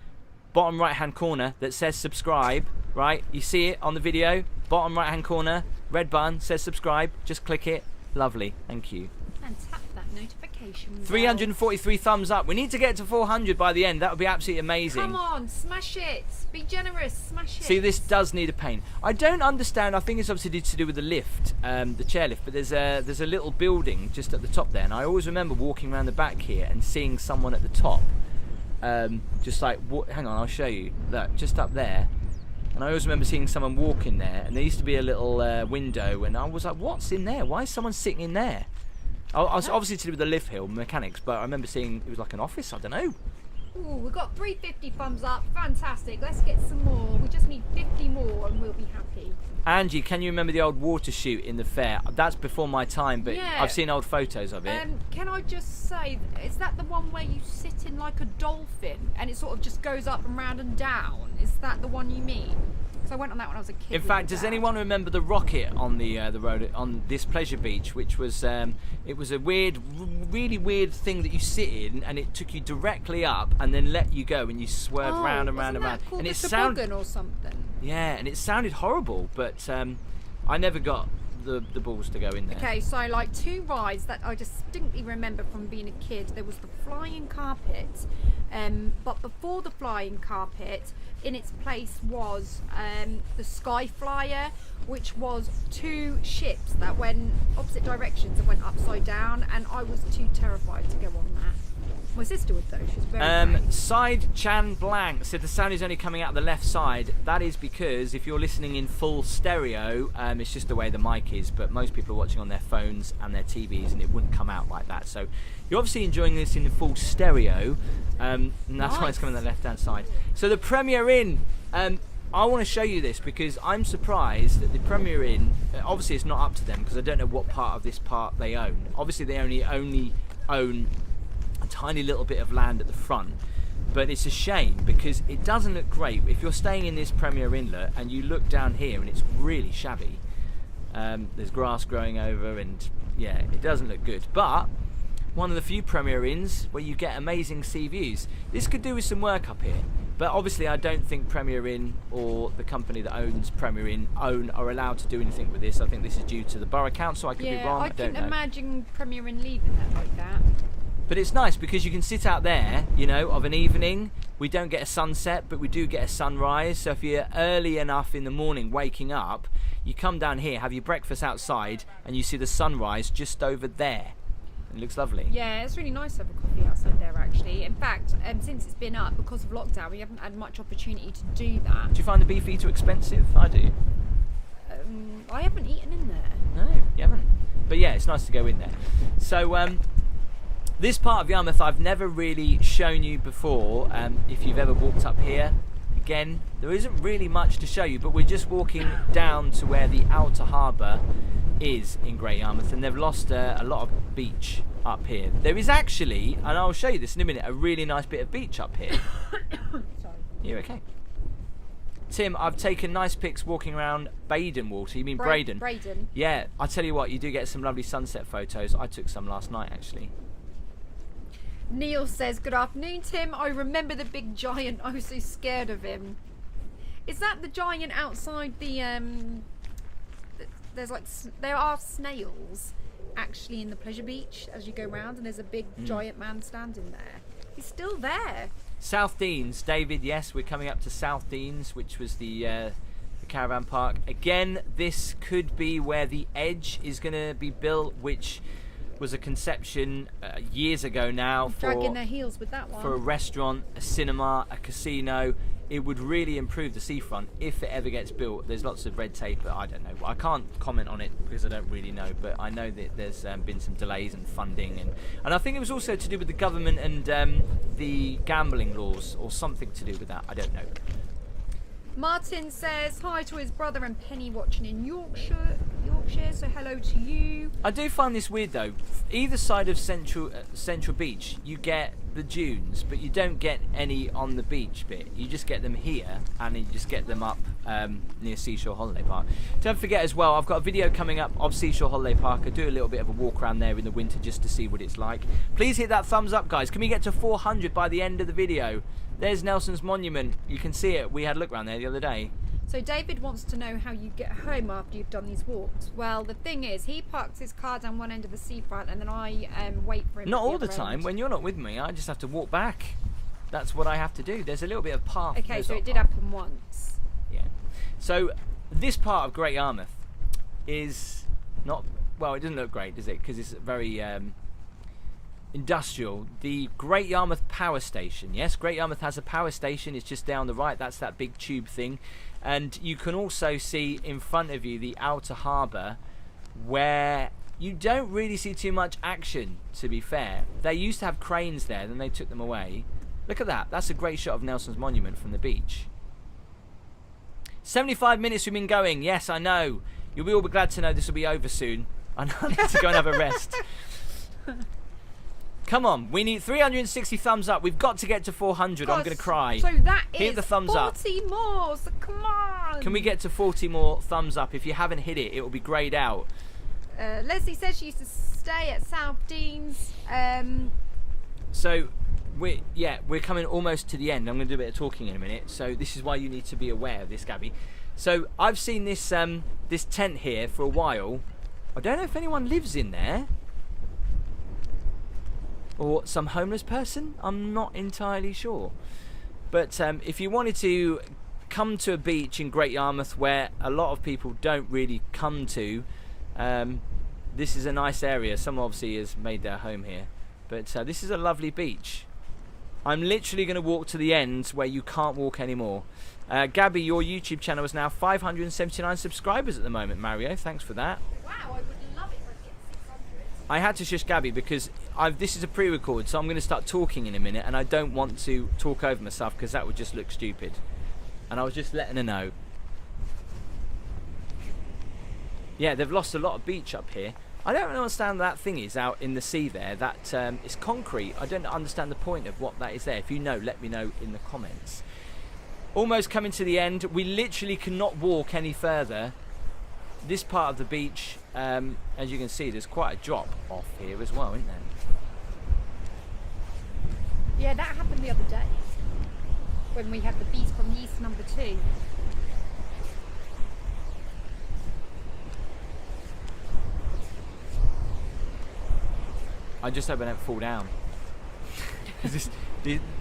bottom right hand corner, that says subscribe, right? You see it on the video, bottom right hand corner, red button says subscribe, just click it. Lovely, thank you. And tap that notification bell. 343 thumbs up. We need to get to 400 by the end. That would be absolutely amazing. Come on, smash it. Be generous, smash it. See, this does need a paint. I don't understand. I think it's obviously to do with the lift, the chairlift. But there's a little building just at the top there, and I always remember walking around the back here and seeing someone at the top, just like hang on, I'll show you that just up there. And I always remember seeing someone walking there, and there used to be a little window, and I was like, "What's in there? Why is someone sitting in there?" I was obviously to do with the lift hill mechanics, but I remember seeing it was like an office. I don't know. Ooh, we've got 350 thumbs up. Fantastic. Let's get some more. We just need 50 more and we'll be happy. Angie, can you remember the old water chute in the fair? That's before my time, but Yeah. I've seen old photos of it. Can I just say, is that the one where you sit in like a dolphin and it sort of just goes up and round and down? Is that the one you mean? Because I went on that when I was a kid. In with fact, my does dad. anyone remember the rocket on the road on this pleasure beach, which was it was a really weird thing that you sit in, and it took you directly up and then let you go, and you swerved round and round and round, Called and the it sounded toboggan or something. yeah, and it sounded horrible, but I never got the balls to go in there. Okay, so like two rides that I distinctly remember from being a kid. There was the flying carpet, but before the flying carpet, in its place was the Sky Flyer, which was two ships that went opposite directions and went upside down, and I was too terrified to go on that. My sister would though, she's very brave. Side Chan Blank said the sound is only coming out the left side. That is because if you're listening in full stereo, it's just the way the mic is, but most people are watching on their phones and their TVs and it wouldn't come out like that. So you're obviously enjoying this in the full stereo, and that's why it's coming on the left hand side. So the Premier Inn, I want to show you this because I'm surprised that the Premier Inn, obviously it's not up to them because I don't know what part of this park they own. Obviously they only own a tiny little bit of land at the front, but it's a shame because it doesn't look great. If you're staying in this Premier Inlet and you look down here and it's really shabby, there's grass growing over and yeah, it doesn't look good, but one of the few Premier Inns where you get amazing sea views. This could do with some work up here, but obviously I don't think Premier Inn or the company that owns Premier Inn are allowed to do anything with this. I think this is due to the Borough Council. I could be wrong, I don't couldn't know. imagine Premier Inn leaving that like that. But it's nice because you can sit out there, you know, of an evening. We don't get a sunset, but we do get a sunrise. So if you're early enough in the morning waking up, you come down here, have your breakfast outside, and you see the sunrise just over there. It looks lovely. Yeah, it's really nice to have a coffee outside there actually. In fact, since it's been up because of lockdown, we haven't had much opportunity to do that. Do you find the beef too expensive? I do. I haven't eaten in there. No, you haven't. But yeah, it's nice to go in there. So this part of Yarmouth I've never really shown you before. If you've ever walked up here, again, there isn't really much to show you, but we're just walking down to where the Outer Harbour is in Great Yarmouth, and they've lost a lot of beach up here. There is actually, and I'll show you this in a minute, a really nice bit of beach up here. Sorry. You okay? Tim, I've taken nice pics walking around Baden Water. You mean Braden? Braden. Yeah, I tell you what, you do get some lovely sunset photos. I took some last night, actually. Neil says, good afternoon, Tim. I remember the big giant. I was so scared of him. Is that the giant outside the there's like there are snails actually in the pleasure beach as you go round, and there's a big giant man standing there. He's still there. South Deans, David, yes, we're coming up to South Deans, which was the caravan park. Again, this could be where the Edge is going to be built, which was a conception years ago now Dragging their heels with that one. for a restaurant, a cinema, a casino. It would really improve the seafront if it ever gets built. There's lots of red tape, but I don't know. I can't comment on it because I don't really know, but I know that there's been some delays and funding, and I think it was also to do with the government and the gambling laws, or something to do with that. I don't know. Martin says hi to his brother and Penny watching in Yorkshire, so hello to you. I do find this weird though. Either side of Central Beach, you get the dunes, but you don't get any on the beach bit. You just get them here, and you just get them up near Seashore Holiday Park. Don't forget as well, I've got a video coming up of Seashore Holiday Park. I do a little bit of a walk around there in the winter just to see what it's like. Please hit that thumbs up, guys. Can we get to 400 by the end of the video? There's Nelson's Monument. You can see it. We had a look around there the other day. So David wants to know how you get home after you've done these walks. Well, the thing is, he parks his car down one end of the seafront, and then I wait for him. Not all the other time. end. When you're not with me, I just have to walk back. That's what I have to do. There's a little bit of path. Okay, so it did happen once. Yeah. So this part of Great Yarmouth is not, well, it doesn't look great, does it? Because it's very industrial. The Great Yarmouth Power Station. Yes, Great Yarmouth has a power station. It's just down the right. That's that big tube thing. And you can also see in front of you the Outer Harbour, where you don't really see too much action, to be fair. They used to have cranes there, then they took them away. Look at that. That's a great shot of Nelson's Monument from the beach. 75 minutes we've been going. Yes, I know. You'll be all glad to know this will be over soon. I need to go and have a rest. Come on, we need 360 thumbs up. We've got to get to 400. I'm going to cry. So that Hit is the thumbs 40 up. more, so come on. Can we get to 40 more thumbs up? If you haven't hit it, it will be greyed out. Leslie says she used to stay at South Deans. So, we're coming almost to the end. I'm going to do a bit of talking in a minute. So this is why you need to be aware of this, Gabby. So I've seen this this tent here for a while. I don't know if anyone lives in there. Or some homeless person, I'm not entirely sure. But if you wanted to come to a beach in Great Yarmouth where a lot of people don't really come to, this is a nice area. Someone obviously has made their home here. But this is a lovely beach. I'm literally going to walk to the end where you can't walk anymore. Gabby, your YouTube channel is now 579 subscribers at the moment, Mario. Thanks for that. Wow, I would love it if I get 600. I had to shush Gabby because this is a pre-record, so I'm going to start talking in a minute, and I don't want to talk over myself because that would just look stupid. And I was just letting her know. Yeah, they've lost a lot of beach up here. I don't understand that thing is out in the sea there. That it's concrete. I don't understand the point of what that is there. If you know, let me know in the comments. Almost coming to the end. We literally cannot walk any further. This part of the beach, as you can see, there's quite a drop off here as well, isn't there? Yeah, that happened the other day when we had the beast from the east number 2. I just hope I don't fall down. this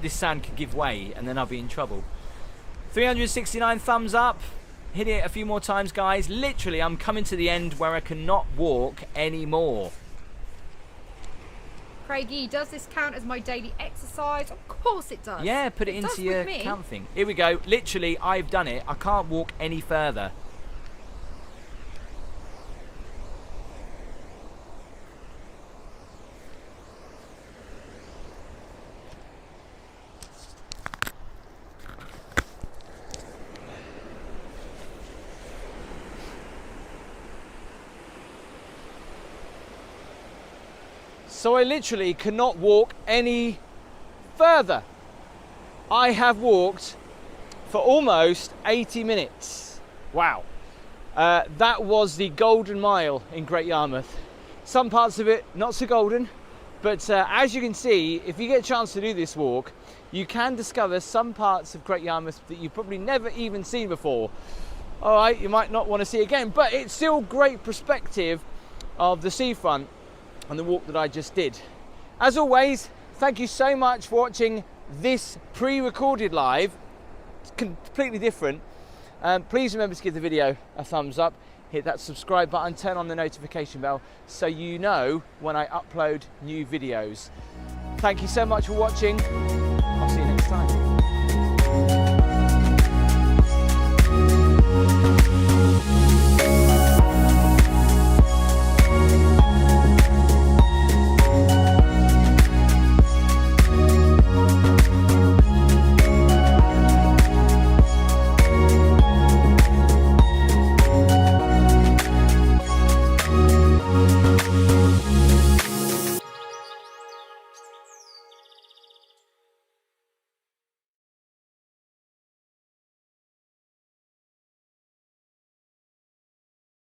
sand could give way and then I'll be in trouble. 369 thumbs up. Hit it a few more times, guys. Literally, I'm coming to the end where I cannot walk anymore. Craigie, does this count as my daily exercise? Of course it does. Yeah, put it into your count thing. Here we go. Literally, I've done it. I can't walk any further. So I literally cannot walk any further. I have walked for almost 80 minutes. Wow. That was the Golden Mile in Great Yarmouth. Some parts of it not so golden, but as you can see, if you get a chance to do this walk, you can discover some parts of Great Yarmouth that you've probably never even seen before. All right, you might not want to see again, but it's still great perspective of the seafront and the walk that I just did. As always, thank you so much for watching this pre-recorded live. It's completely different. Please remember to give the video a thumbs up, hit that subscribe button, turn on the notification bell so you know when I upload new videos. Thank you so much for watching. I'll see you next time.